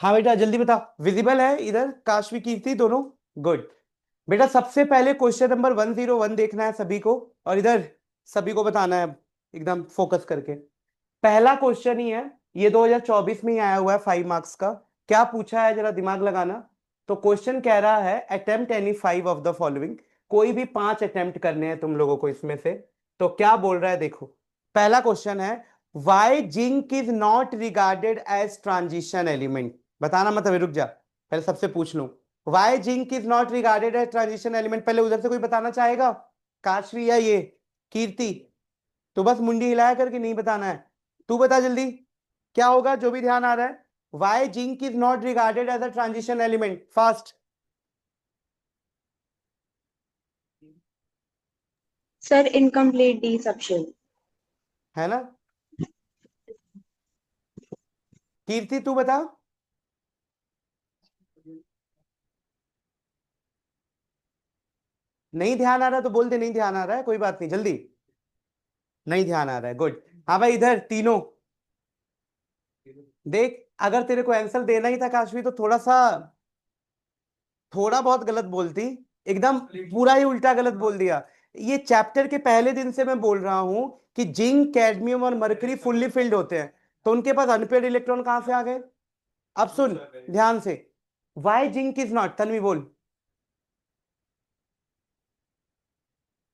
हाँ बेटा जल्दी बताओ, विजिबल है इधर काशवी कीर्ति दोनों? गुड बेटा, सबसे पहले क्वेश्चन नंबर 101 देखना है सभी को, और इधर सभी को बताना है एकदम फोकस करके। पहला क्वेश्चन ही है, ये 2024 में ही आया हुआ है 5 मार्क्स का। क्या पूछा है जरा दिमाग लगाना। तो क्वेश्चन कह रहा है attempt any 5 of the following, कोई भी 5 अटेम्प्ट करने हैं तुम लोगों को इसमें से। तो क्या बोल रहा है देखो, पहला क्वेश्चन है why zinc is not regarded as transition element. बताना मतलब रुक जा, पहले सबसे पूछ लूं, why zinc is not regarded as transition element. पहले उधर से कोई बताना चाहेगा, काशवी या ये कीर्ति? तो बस मुंडी हिलाया करके नहीं बताना है, तू बता जल्दी क्या होगा जो भी ध्यान आ रहा है। Why zinc is not regarded as a transition element, fast. Sir incomplete डिसब्शन। है ना कीर्ति, तू बता। नहीं ध्यान आ रहा तो बोल दे नहीं ध्यान आ रहा है, कोई बात नहीं, जल्दी। नहीं ध्यान आ रहा है, गुड। हाँ भाई इधर तीनों देख, अगर तेरे को आंसर देना ही था काशवी तो थोड़ा बहुत गलत बोलती, एकदम पूरा ही उल्टा गलत बोल दिया। ये चैप्टर के पहले दिन से मैं बोल रहा हूं कि जिंक कैडमियम और मरकरी फुल्ली फिल्ड होते हैं, तो उनके पास अनपेयर्ड इलेक्ट्रॉन कहां से आ गए। अब सुन ध्यान से, why zinc is not, Tanvi बोल।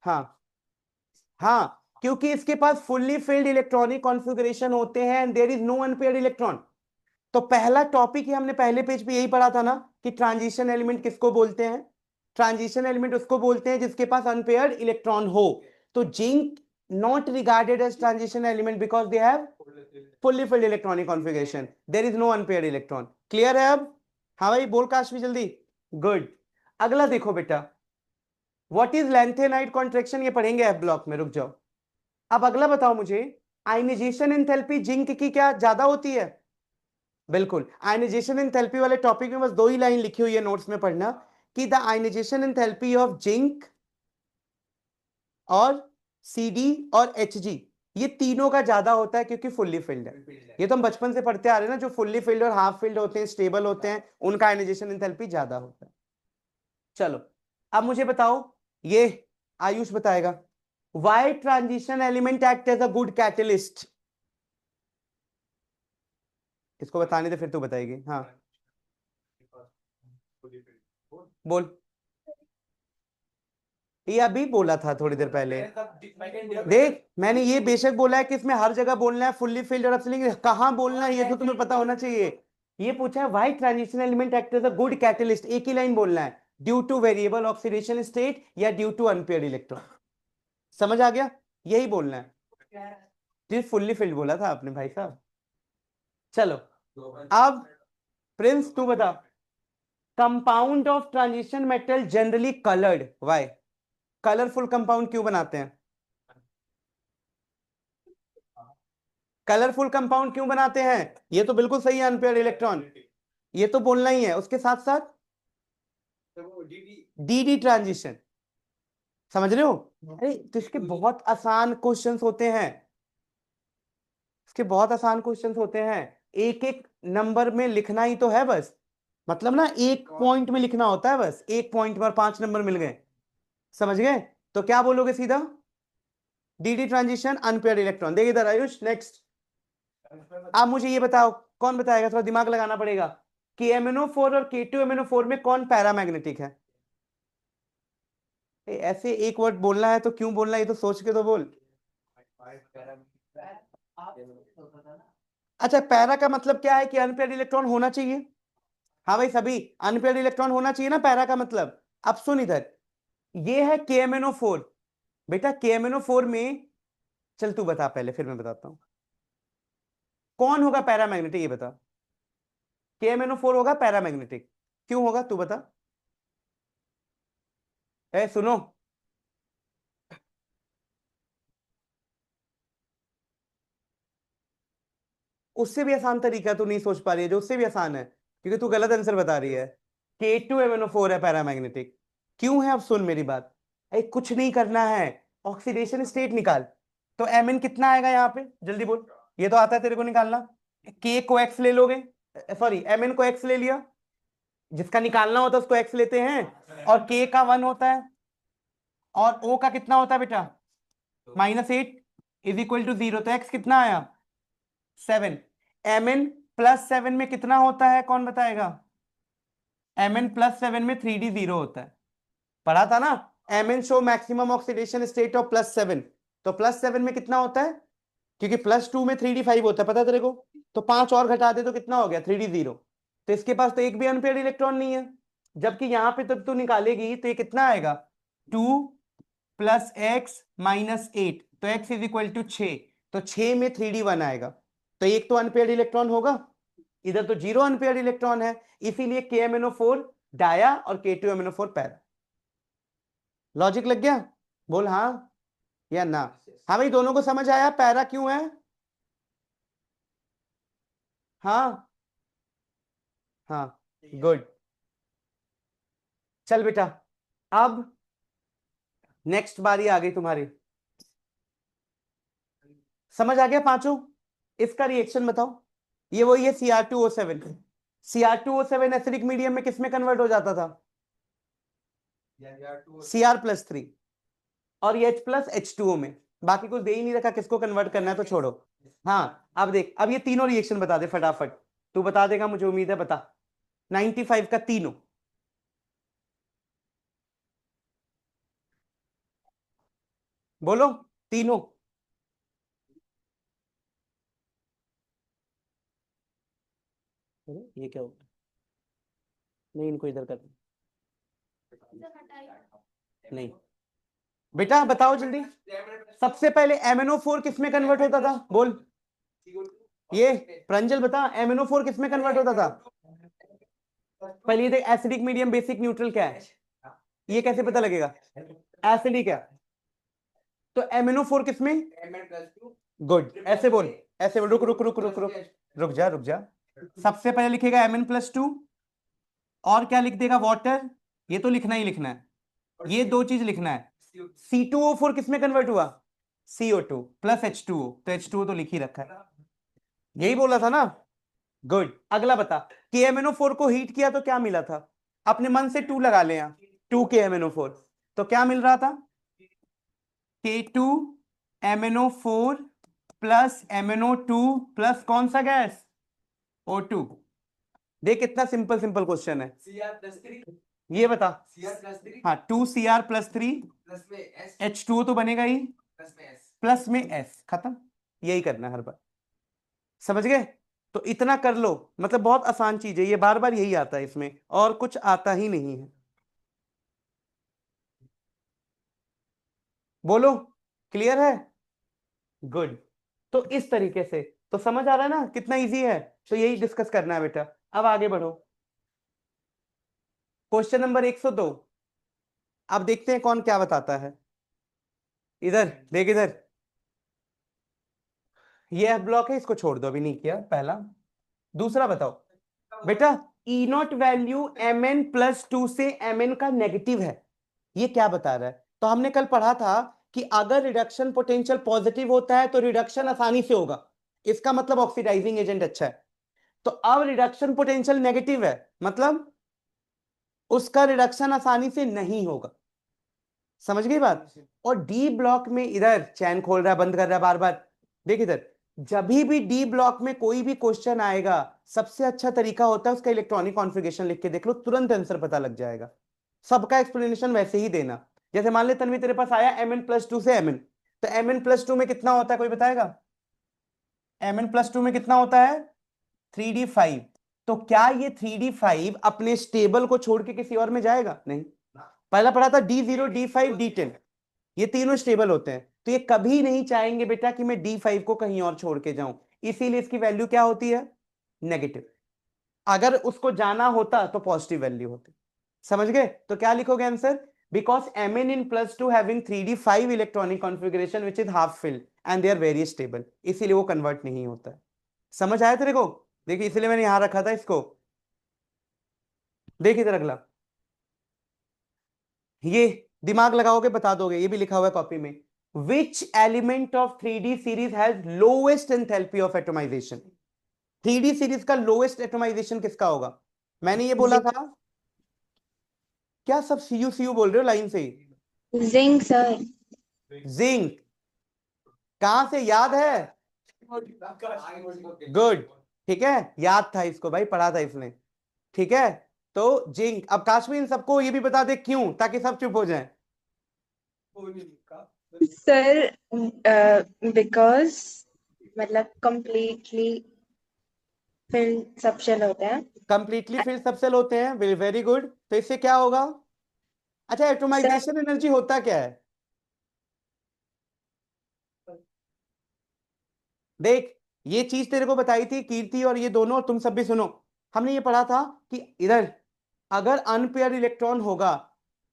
हाँ हाँ, क्योंकि इसके पास फुल्ली फिल्ड इलेक्ट्रॉनिक कॉन्फ़िगरेशन होते हैं and there is no unpaired electron. तो पहला टॉपिक ही हमने पहले पेज पे यही पढ़ा था ना कि ट्रांजिशन एलिमेंट किसको बोलते हैं। ट्रांजिशन एलिमेंट उसको बोलते हैं जिसके पास अनपेयर्ड इलेक्ट्रॉन हो। तो zinc not regarded as transition element because they have fully filled electronic configuration, there is no unpaired electron. Clear है अब? हाँ भाई बोल काशवी जल्दी। गुड। अगला देखो बेटा, व्हाट इज लैंथेनाइड कॉन्ट्रैक्शन, ये पढ़ेंगे एफ ब्लॉक में, रुक जाओ। अब अगला बताओ मुझे, आयनाइजेशन एंथैल्पी जिंक की क्या ज्यादा होती है? बिल्कुल, आयनाइजेशन एंथैल्पी वाले टॉपिक में बस 2 ही लाइन लिखी हुई है नोट्स में पढ़ना, कि the ionisation enthalpy of zinc और सीडी और एचजी, ये तीनों का ज्यादा होता है क्योंकि फुल्ली फिल्ड है। ये तो हम बचपन से पढ़ते आ रहे हैं ना, जो फुल्ली फिल्ड और हाफ फिल्ड होते हैं, स्टेबल होते हैं, उनका आयनाइजेशन एंथैल्पी ज्यादा होता है। चलो अब मुझे बताओ, ये आयुष बताएगा, why transition element act as a good catalyst. इसको बताने दे फिर तू बताएगी। हाँ बोल, ये अभी बोला था थोड़ी देर पहले। देख मैंने ये बेशक बोला है कि इसमें हर जगह बोलना है फुल्ली फिल्ड और एब्सोल्युटली, कहां बोलना है ये तो तुम्हें पता होना चाहिए। ये पूछा है why transition element act as a good catalyst, एक ही लाइन बोलना है, due to variable oxidation state या ड्यू टू अनपेयर्ड इलेक्ट्रॉन। समझ आ गया, यही बोलना है। जी फुल्ली फिल्ड बोला था आपने भाई साहब। चलो अब प्रिंस तू बता, compound of transition metal generally coloured, why? Colourful compound क्यों बनाते हैं? कलरफुल कंपाउंड क्यों बनाते हैं? ये तो बिल्कुल सही है, अनपेयर्ड इलेक्ट्रॉन, ये तो बोलना ही है। उसके साथ साथ डी डी ट्रांजिशन, समझ रहे हो? अरे तो इसके बहुत आसान क्वेश्चंस होते हैं, इसके बहुत आसान क्वेश्चंस होते हैं, एक एक नंबर में लिखना ही तो है बस, मतलब ना एक पॉइंट में लिखना होता है बस, एक पॉइंट पर 5 नंबर मिल गए, समझ गए? तो क्या बोलोगे सीधा, D D transition unpaired electron. देख इधर आयुष, नेक्स्ट। आप मुझे ये बताओ, कौन बताएगा, थोड़ा दिमाग लगाना पड़ेगा, कि MnO4 और K2MnO4 में कौन पैरामैग्नेटिक है? ऐसे एक वर्ड बोलना है तो क्यों बोलना है, ये तो सोच के तो बोल। अच्छा पैरा का मतलब क्या है, कि अनपेयर्ड इलेक्ट्रॉन होना चाहिए। हाँ भाई सभी, अनपेयर्ड इलेक्ट्रॉन होना चाहिए ना पैरा का मतलब। अब सुन इधर, ये है KMnO4, बेटा KMnO4 में, चल तू बता पहले फिर मैं बताता हूं, कौन होगा पैरामैग्नेटिक ये बता। KMnO4 होगा पैरामैग्नेटिक, क्यों होगा तू बता। ए सुनो, उससे भी आसान तरीका तू नहीं सोच पा रही है, जो उससे भी आसान है, क्योंकि तू गलत आंसर बता रही है। K2MnO4 है पैरामैग्नेटिक। क्यों है अब सुन मेरी बात, कुछ नहीं करना है, ऑक्सीडेशन स्टेट निकाल। तो Mn कितना आएगा यहाँ पे, जल्दी बोल। ये तो आता है तेरे को निकालना। K को x ले लोगे, सॉरी Mn को x ले लिया, जिसका निकालना होता है उसको x लेते हैं, और K का 1 होता है, और O का कितना होता है बेटा, -8 इज इक्वल टू 0। तो x कितना आया 7। Mn +7 में कितना होता है, कौन बताएगा। Mn +7 में 3d 0 होता है, पढ़ा था ना। Mn show maximum oxidation state of +7, तो +7 में कितना होता है, क्योंकि +2 में 3d 5 होता है, पता तेरे को। तो 5 और घटा दे तो कितना हो गया 3d 0। तो इसके पास तो एक भी अनपेयर्ड इलेक्ट्रॉन नहीं है, जबकि यहां पे तब तू निकालेगी तो ये कितना आएगा 2 + x - 8, तो x इज इक्वल टू 6। तो 6 में 3d 1 आएगा, तो एक तो अनपेयर्ड इलेक्ट्रॉन होगा, इधर तो 0 अनपेयर्ड इलेक्ट्रॉन है, इसीलिए KMnO4 डाया और K2MnO4 पैरा। लॉजिक लग गया, बोल हाँ या ना। हाँ भाई, दोनों को समझ आया पैरा क्यों है। हाँ हाँ, गुड। चल बेटा, अब नेक्स्ट बारी आ गई तुम्हारी, समझ आ गया पांचों। इसका रिएक्शन बताओ। ये वही है Cr2O7। Cr2O7 एसिडिक मीडियम में किसमें कन्वर्ट हो जाता था, Cr+3, और ये H+H2O में। बाकी कुछ दे ही नहीं रखा, किसको कन्वर्ट करना है तो छोड़ो। हाँ अब देख, अब ये तीनों रिएक्शन बता दे फटाफट, तू बता देगा मुझे उम्मीद है, बता। 95 का तीनों, बोलो तीनों। अरे, ये क्या हो गया, नहीं इनको इधर कर, नहीं बेटा बताओ जल्दी। सबसे पहले MnO4 किसमें कन्वर्ट होता था, बोल। ये प्रंजल बता, MnO4 किसमें कन्वर्ट होता था। पहले ये देख, एसिडिक मीडियम बेसिक न्यूट्रल क्या है, ये कैसे पता लगेगा, एसिडिक है। तो MnO4 किसमें, गुड, ऐसे बोल, ऐसे बोल। रुक रुक रुक रुक रुक रुक जा रुक जा। सबसे पहले लिखेगा Mn+2, और क्या लिख देगा, वाटर। ये तो लिखना ही लिखना है, ये दो चीज लिखना है। C2O4 किसमें कन्वर्ट हुआ, CO2 + H2O, तो H2O तो लिख ही रखा है, यही बोला था ना। गुड, अगला बता। KMnO4 को हीट किया तो क्या मिला था, अपने मन से 2 लगा ले यहाँ, 2 KMnO4, तो क्या मिल रहा था, K2MnO4 + MnO2 + कौन सा गैस, O2। देख कितना सिंपल सिंपल क्वेश्चन है, ये बता। हाँ 2Cr+3 H2O तो बनेगा ही, प्लस में S, खत्म। यही करना है हर बार, समझ गए। तो इतना कर लो, मतलब बहुत आसान चीज है ये, बार बार यही आता है इसमें, और कुछ आता ही नहीं है। बोलो, क्लियर है, गुड। तो इस तरीके से तो समझ आ रहा है ना कितना इजी है, तो यही डिस्कस करना है बेटा। अब आगे बढ़ो, क्वेश्चन नंबर 102। अब देखते हैं कौन क्या बताता है, इधर देख इधर। ये F ब्लॉक है, इसको छोड़ दो, अभी नहीं किया पहला। दूसरा बताओ बेटा, E0 वैल्यू Mn+2 से Mn का नेगेटिव है, ये क्या बता रहा है। तो हमने कल पढ़ा था कि अगर रिडक्शन पोटेंशियल पॉजिटिव होता है तो रिडक्शन आसानी से होगा, इसका मतलब ऑक्सीडाइजिंग एजेंट अच्छा है। तो अब रिडक्शन पोटेंशियल नेगेटिव है, मतलब उसका रिडक्शन आसानी से नहीं होगा, समझ गई बात। और डी ब्लॉक में इधर चैन खोल रहा है बंद कर रहा है बार बार, देख इधर। जब भी डी ब्लॉक में कोई भी क्वेश्चन आएगा, सबसे अच्छा तरीका होता है उसका इलेक्ट्रॉनिक कॉन्फ़िगरेशन लिख के देख लो, तुरंत आंसर पता लग जाएगा। सबका एक्सप्लेनेशन वैसे ही देना। जैसे मान ले तन्वी तेरे पास आया Mn+2 से Mn, तो Mn+2 में कितना होता है कोई बताएगा, Mn+2 में कितना होता है 3d5। तो क्या ये 3d5 अपने स्टेबल को छोड़ के किसी और में जाएगा, नहीं। पहला पढ़ा था D0 D5 D10, ये तीनों स्टेबल होते हैं, तो ये कभी नहीं चाहेंगे बेटा कि मैं D5 को कहीं और छोड़ के जाऊं, इसीलिए इसकी वैल्यू क्या होती है, नेगेटिव। अगर उसको जाना होता तो पॉजिटिव वैल्यू होती। समझ गए? तो क्या लिखोगे answer? Because Mn in +2 having 3d 5 electronic configuration which is half filled and they are very stable, इसीलिए वो कन्वर्ट नहीं होता है। समझ आया तेरे को? देखिए इसलिए मैंने यहां रखा था इसको। देखिए इधर अगला, ये दिमाग लगाओगे बता दोगे, ये भी लिखा हुआ है कॉपी में। Which element of 3d series has lowest enthalpy of atomization? 3d series का लोएस्ट एटोमाइजेशन किसका होगा? मैंने ये बोला था। क्या सब सीयू सीयू बोल रहे हो लाइन से ही? Zinc sir. जिंक। कहां से याद है? गुड, ठीक है, याद था इसको भाई, पढ़ा था इसने। ठीक है, तो जिंक। अब काश्मीर इन सबको ये भी बता दे क्यों, ताकि सब चुप हो जाएं। सर बिकॉज मतलब कंप्लीटली फिल्ड सब शेल होते हैं। कंप्लीटली फिल्ड सब सेल होते हैं, वेरी गुड। तो इससे क्या होगा? अच्छा, एटोमाइजेशन एनर्जी होता क्या है? देख, ये चीज तेरे को बताई थी कीर्ति और ये दोनों, तुम सब भी सुनो। हमने ये पढ़ा था कि इधर अगर अनपेयर इलेक्ट्रॉन होगा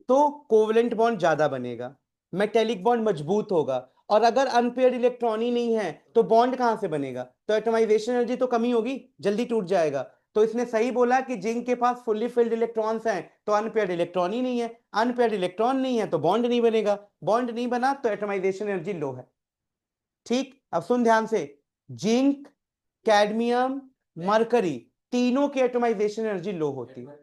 तो कोवलेंट बॉन्ड ज्यादा बनेगा, मेटेलिक बॉन्ड मजबूत होगा, और अगर अनपेयर इलेक्ट्रॉन ही नहीं है तो बॉन्ड कहां से बनेगा? तो एटोमाइजेशन एनर्जी तो कमी होगी, जल्दी टूट जाएगा। तो इसने सही बोला कि जिंक के पास फुल्ली फिल्ड इलेक्ट्रॉन्स हैं तो अनपेयर्ड इलेक्ट्रॉन ही नहीं है, अनपेयर्ड इलेक्ट्रॉन नहीं है तो बॉन्ड नहीं बनेगा, बॉन्ड नहीं बना तो एटोमाइजेशन एनर्जी लो है। ठीक, अब सुन ध्यान से, जिंक, कैडमियम, मरकरी, तीनों की एटोमाइजेशन एनर्जी लो होती है,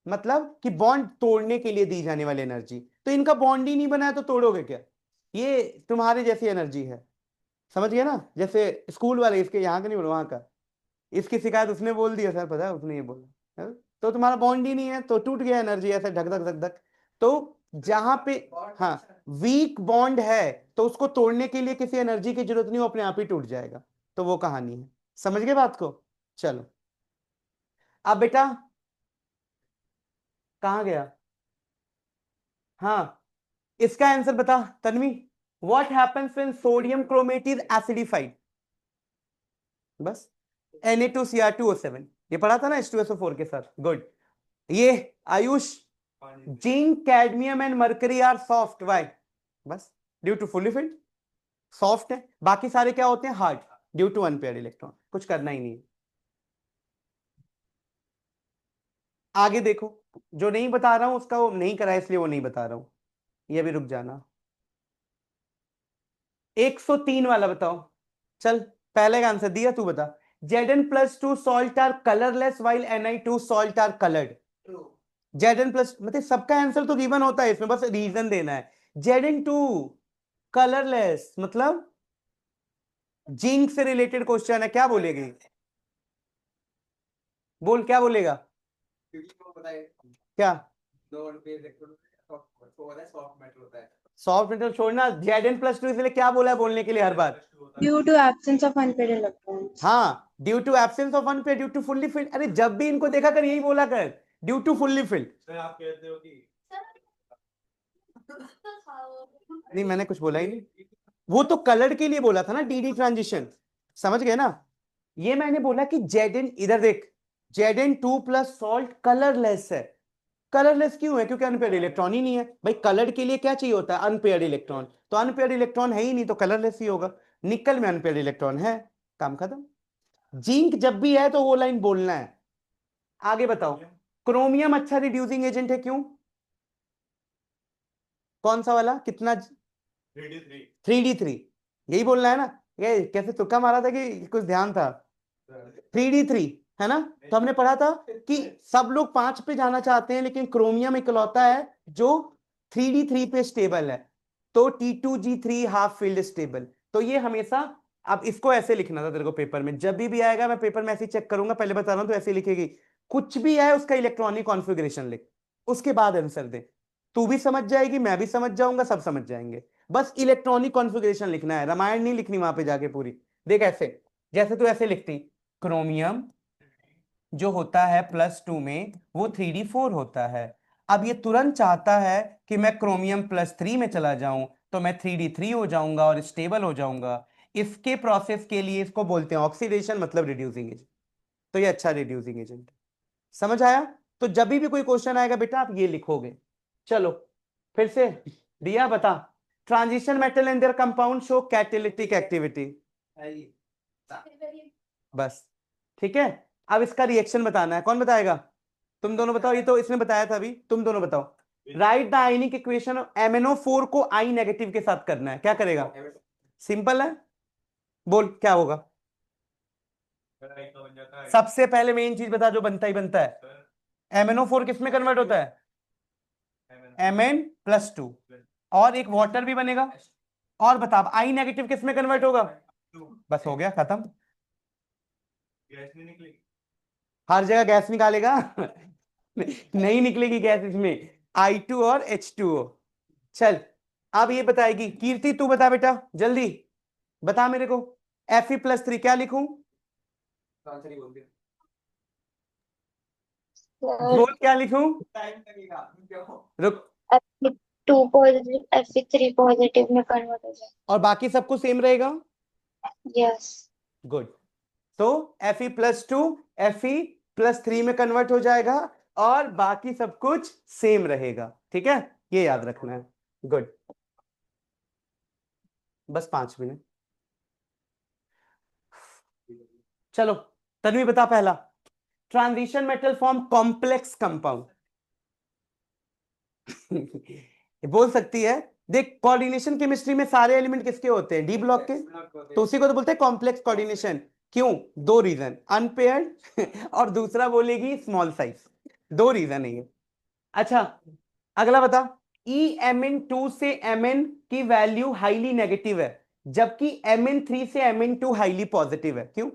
मतलब कि बॉन्ड तोड़ने के लिए दी जाने वाली एनर्जी। तो इनका बॉन्ड ही नहीं बना है तो तोड़ोगे क्या? ये तुम्हारे जैसी एनर्जी है, समझ गए ना? जैसे स्कूल वाले, इसके यहाँ का नहीं बोला, वहां का। इसकी शिकायत उसने बोल दिया सर, पता है उसने ये बोला है? तो तुम्हारा बॉन्ड ही नहीं है तो टूट गया एनर्जी, ऐसे धक धक धक धक। तो जहां पे हाँ वीक बॉन्ड है तो उसको तोड़ने के लिए किसी एनर्जी की जरूरत नहीं, वो अपने आप ही टूट जाएगा। तो वो कहानी है, समझ गए बात को? चलो, अब बेटा कहां गया? हाँ, इसका आंसर बता Tanvi. What happens when sodium chromate is acidified? बस Na2Cr2O7, ये पढ़ा था ना H2SO4 के साथ। गुड। ये Ayush, zinc, cadmium and mercury are soft, why? बस due to fully filled, soft है। बाकी सारे क्या होते हैं? Hard, due to unpaired electron. कुछ करना ही नहीं है। आगे देखो, जो नहीं बता रहा हूं उसका वो नहीं करा इसलिए वो नहीं बता रहा हूं, ये भी रुक जाना। 103 वाला बताओ। चल, पहले का आंसर दिया, तू बता। Zn+2 salt are colorless while Ni2 salt are colored. Zn+ मतलब सबका आंसर तो गिवन होता है इसमें, बस रीजन देना है। Zn2 कलरलेस मतलब जिंक से रिलेटेड क्वेश्चन है, क्या बोलेगी? बोल क्या बोलेगा? क्या? सॉफ्ट मेटल छोड़ना, Zn+2 इसलिए क्या बोला है बोलने के लिए हर बार? Due to absence of unpaid electrons. हाँ, due to absence of unpaired, due to fully filled. अरे जब भी इनको देखा कर यही बोला कर, ड्यू टू फुल्ली फिल्ड। आप कहते हो कि नहीं, मैंने कुछ बोला ही नहीं, वो तो कलर के लिए बोला था ना, डीडी ट्रांजिशन। समझ गए ना? ये मैंने बोला कि Zn, इधर देख, Zn2+ सॉल्ट कलरलेस है। कलरलेस क्यों है? क्योंकि अनपेयर्ड इलेक्ट्रॉन ही नहीं है। भाई कलर के लिए क्या चाहिए होता है? Unpaired electron. तो अनपेयर्ड इलेक्ट्रॉन है ही नहीं तो कलरलेस ही होगा। निकल में अनपेयर्ड इलेक्ट्रॉन है, काम खत्म। जिंक जब भी है तो वो लाइन बोलना है। आगे बताओ, क्रोमियम अच्छा रिड्यूसिंग एजेंट है, क्यों? कौन सा वाला? कितना? 3d3, यही बोलना है ना? ये कैसे तुक्का मारा था कि कुछ ध्यान था? 3d3 है ना? तो हमने पढ़ा था कि सब लोग 5 पे जाना चाहते हैं लेकिन क्रोमियम इकलौता है जो 3d3 पे स्टेबल है। तो T2G3 हाफ फील्ड स्टेबल। तो ये हमेशा, अब इसको ऐसे लिखना था तेरे को पेपर में, जब भी आएगा मैं पेपर में ऐसे चेक करूंगा, पहले बता रहा हूं तो ऐसे लिखेगी। कुछ भी है उसका इलेक्ट्रॉनिक कॉन्फ़िगरेशन लिख, उसके बाद आंसर दे। तू भी समझ जाएगी, मैं भी समझ जाऊंगा, सब समझ जाएंगे। बस इलेक्ट्रॉनिक कॉन्फ़िगरेशन लिखना है, रामायण नहीं लिखनी वहां पे जाके पूरी। देख ऐसे, जैसे तू ऐसे लिखती, क्रोमियम जो होता है +2 में वो 3d4 होता है। अब ये तुरंत चाहता है कि मैं क्रोमियम +3 में चला जाऊं तो मैं 3d3 हो जाऊंगा और स्टेबल हो जाऊंगा। इसके प्रोसेस के लिए इसको बोलते हैं ऑक्सीडेशन, मतलब रिड्यूसिंग एजेंट। तो ये अच्छा रिड्यूसिंग एजेंट है। समझ आया? तो जब भी कोई क्वेश्चन आएगा बेटा आप ये लिखोगे। चलो फिर से दिया, बता। Transition metal and there compound show catalytic activity. बस ठीक है। अब इसका रिएक्शन बताना है, कौन बताएगा? तुम दोनों बताओ, ये तो इसने बताया था अभी, तुम दोनों बताओ। Right the ionic equation of MnO4 को आई नेगेटिव के साथ करना है, क्या करेगा? सिंपल है, बोल क्या होगा? सबसे पहले मेन चीज बता जो बनता ही बनता है। MnO4 किस में कन्वर्ट होता है? Mn+2, और एक वाटर भी बनेगा। और बता अब आई नेगेटिव किस में कन्वर्ट होगा? बस हो गया, खत्म। हर जगह गैस निकालेगा नहीं निकलेगी गैस इसमें, I2 और H2O। चल अब ये बताएगी कीर्ति, तू बता बेटा जल्दी बता मेरे को। Fe+3 क्या लिखूं? बोल क्या लिखूं? रुक। Fe2 पॉजिटिव Fe3 पॉजिटिव में कन्वर्ट हो जाए। और बाकी सब कुछ सेम रहेगा? यस। गुड। तो Fe+2 Fe+3 में कन्वर्ट हो जाएगा और बाकी सब कुछ सेम रहेगा, ठीक है, ये याद रखना है। गुड, बस 5 मिनट। चलो तन्वी बता पहला। Transition metal form complex compound बोल सकती है। देख कोऑर्डिनेशन केमिस्ट्री में सारे एलिमेंट किसके होते हैं? डी ब्लॉक के, तो उसी को तो बोलते हैं कॉम्प्लेक्स कोऑर्डिनेशन। क्यों? 2 रीजन, अनपेयर्ड और दूसरा बोलेगी स्मॉल साइज, 2 रीजन है ये। अच्छा अगला बता। Mn2 से Mn की वैल्यू हाईली नेगेटिव है जबकि Mn3 से Mn2 हाईली पॉजिटिव है, क्यों?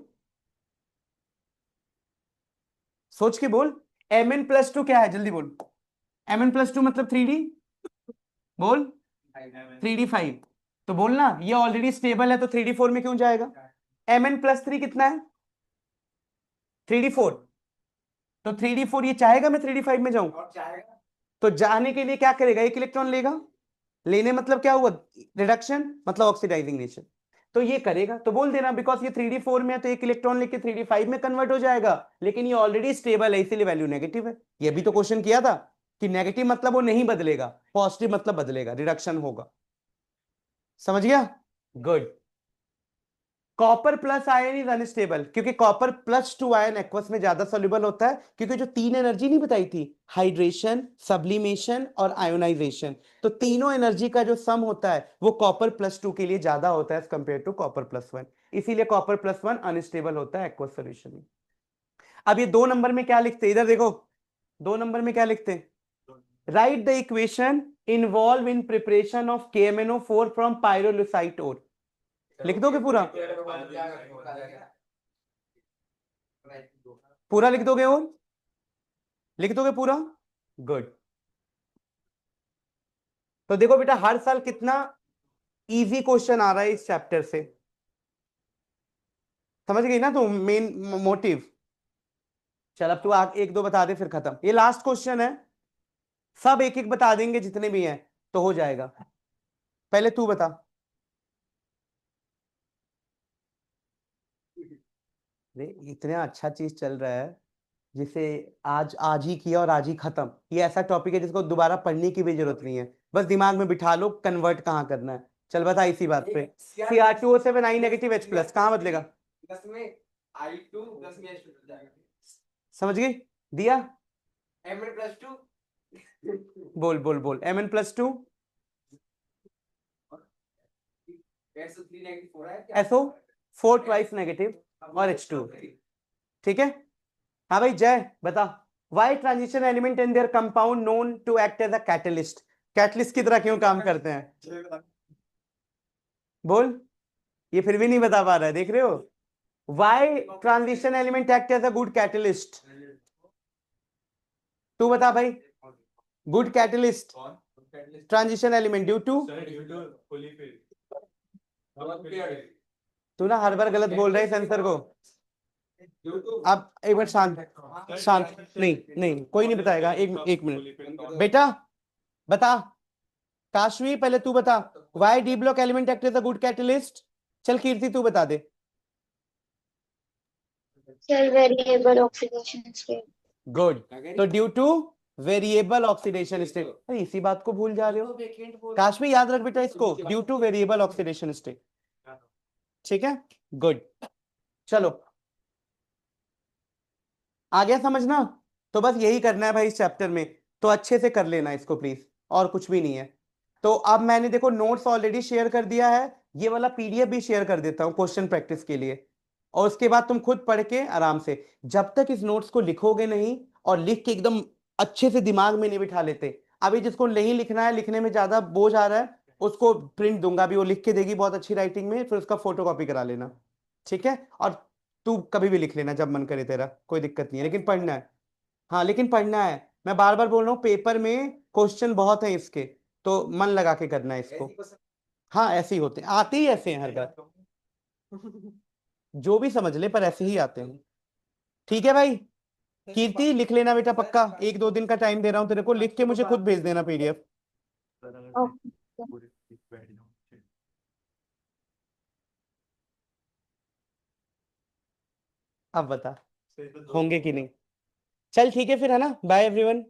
सोच के बोल। Mn+2 क्या है, जल्दी बोल। Mn+2 मतलब 3D, बोल 3D5। तो बोलना ये ऑलरेडी स्टेबल है तो 3D4 में क्यों जाएगा? Mn+3 कितना है? 3D4। तो 3D4 ये चाहेगा मैं 3D5 में जाऊं? तो जाने के लिए क्या करेगा? एक इलेक्ट्रॉन लेगा, लेने मतलब क्या हुआ? रिडक्शन मतलब ऑक्सीडाइजिंग नेचर, तो ये करेगा। तो बोल देना बिकॉज ये 3D4 में है तो एक इलेक्ट्रॉन लेके 3D5 में कन्वर्ट हो जाएगा, लेकिन ये ऑलरेडी स्टेबल है इसीलिए वैल्यू नेगेटिव है। ये भी तो क्वेश्चन किया था कि नेगेटिव मतलब वो नहीं बदलेगा, पॉजिटिव मतलब बदलेगा, रिडक्शन होगा। समझ गया? Good. Copper plus ion is unstable क्योंकि कॉपर +2 आयन एक्वस में ज्यादा सोल्यूबल होता है, क्योंकि जो 3 एनर्जी नहीं बताई थी, हाइड्रेशन, सब्लिमेशन और आयोनाइजेशन, तो तीनों एनर्जी का जो सम होता है वो कॉपर +2 के लिए ज्यादा होता है कंपेयर टू कॉपर +1, इसीलिए कॉपर +1 अनस्टेबल होता है एक्वस सॉल्यूशन में। अब ये 2 नंबर में क्या लिखते हैं, इधर देखो 2 नंबर में क्या लिखते हैं? Write the equation involve in preparation of KMnO4 from pyrolusite ore. लिख दोगे पूरा? पूरा लिख दोगे? और लिख दोगे पूरा? गुड। तो देखो बेटा हर साल कितना इजी क्वेश्चन आ रहा है इस चैप्टर से, समझ गई ना तू मेन मोटिव? चल अब तू एक दो बता दे फिर खत्म, ये लास्ट क्वेश्चन है, सब एक एक बता देंगे जितने भी हैं तो हो जाएगा। पहले तू बता। इतना अच्छा चीज चल रहा है जिसे आज आज ही किया और आज ही खत्म, ये ऐसा टॉपिक है जिसको दोबारा पढ़ने की भी जरूरत नहीं है, बस दिमाग में बिठा लो कन्वर्ट कहाँ करना है। चल बता इसी बात पे। Cr2O7 I नेगेटिव H+, कहाँ बदलेगा? समझ गई? दिया? Mn+2 बोल बोल बोल। Mn+2 SO4 ट्वाइस नेगेटिव और H2, ठीक है। हाँ भाई जय बता। Why transition element in their compound known to act as a catalyst, catalyst की तरह क्यों काम करते हैं? बोल। ये फिर भी नहीं बता पा रहा है, देख रहे हो? Why transition element act as a good catalyst, तू बता भाई। Good catalyst transition element due to, तू ना हर बार गलत बोल रहा है सेंसर को। अब एक मिनट शांत शांत, नहीं नहीं कोई नहीं बताएगा, एक मिनट बेटा बता। काशवी पहले तू बता, why d block element act is a good catalyst. चल कीर्ति तू बता दे। Sir variable oxidation state. Good. तो due to variable oxidation state, अरे इसी बात को भूल जा रहे हो। काश में याद रख बेटा इसको, due to variable oxidation state. ठीक है, गुड। चलो आ गया समझना। तो बस यही करना है भाई इस चैप्टर में, तो अच्छे से कर लेना इसको प्लीज, और कुछ भी नहीं है। तो अब मैंने देखो नोट्स ऑलरेडी शेयर कर दिया है, ये वाला पीडीएफ भी शेयर कर देता हूँ क्वेश्चन प्रैक्टिस के लिए, और उसके बाद तुम खुद पढ़ के आराम से, जब तक इस नोट्स को लिखोगे नहीं और लिख के एकदम अच्छे से दिमाग में नहीं बिठा लेते, अभी जिसको नहीं लिखना है, लिखने में ज्यादा बोझ आ रहा है, उसको प्रिंट दूंगा अभी, वो लिख के देगी बहुत अच्छी राइटिंग में, फिर उसका फोटो कॉपी करा लेना। ठीक है, और तू कभी भी लिख लेना जब मन करे तेरा, कोई दिक्कत नहीं है, लेकिन पढ़ना है। हाँ लेकिन पढ़ना है, मैं बार बार बोल रहा हूँ, पेपर में क्वेश्चन बहुत है इसके, तो मन लगा के करना है इसको। हाँ ऐसे ही होते हैं, आते ही ऐसे हैं हर बार, जो भी समझ ले पर ऐसे ही आते हैं। ठीक है भाई, कीर्ति लिख लेना बेटा पक्का, 1-2 दिन का टाइम दे रहा हूँ तेरे को, लिख के मुझे खुद भेज देना पीडीएफ। ओके। अब बता होंगे कि नहीं। चल ठीक है फिर, है ना, बाय एवरीवन।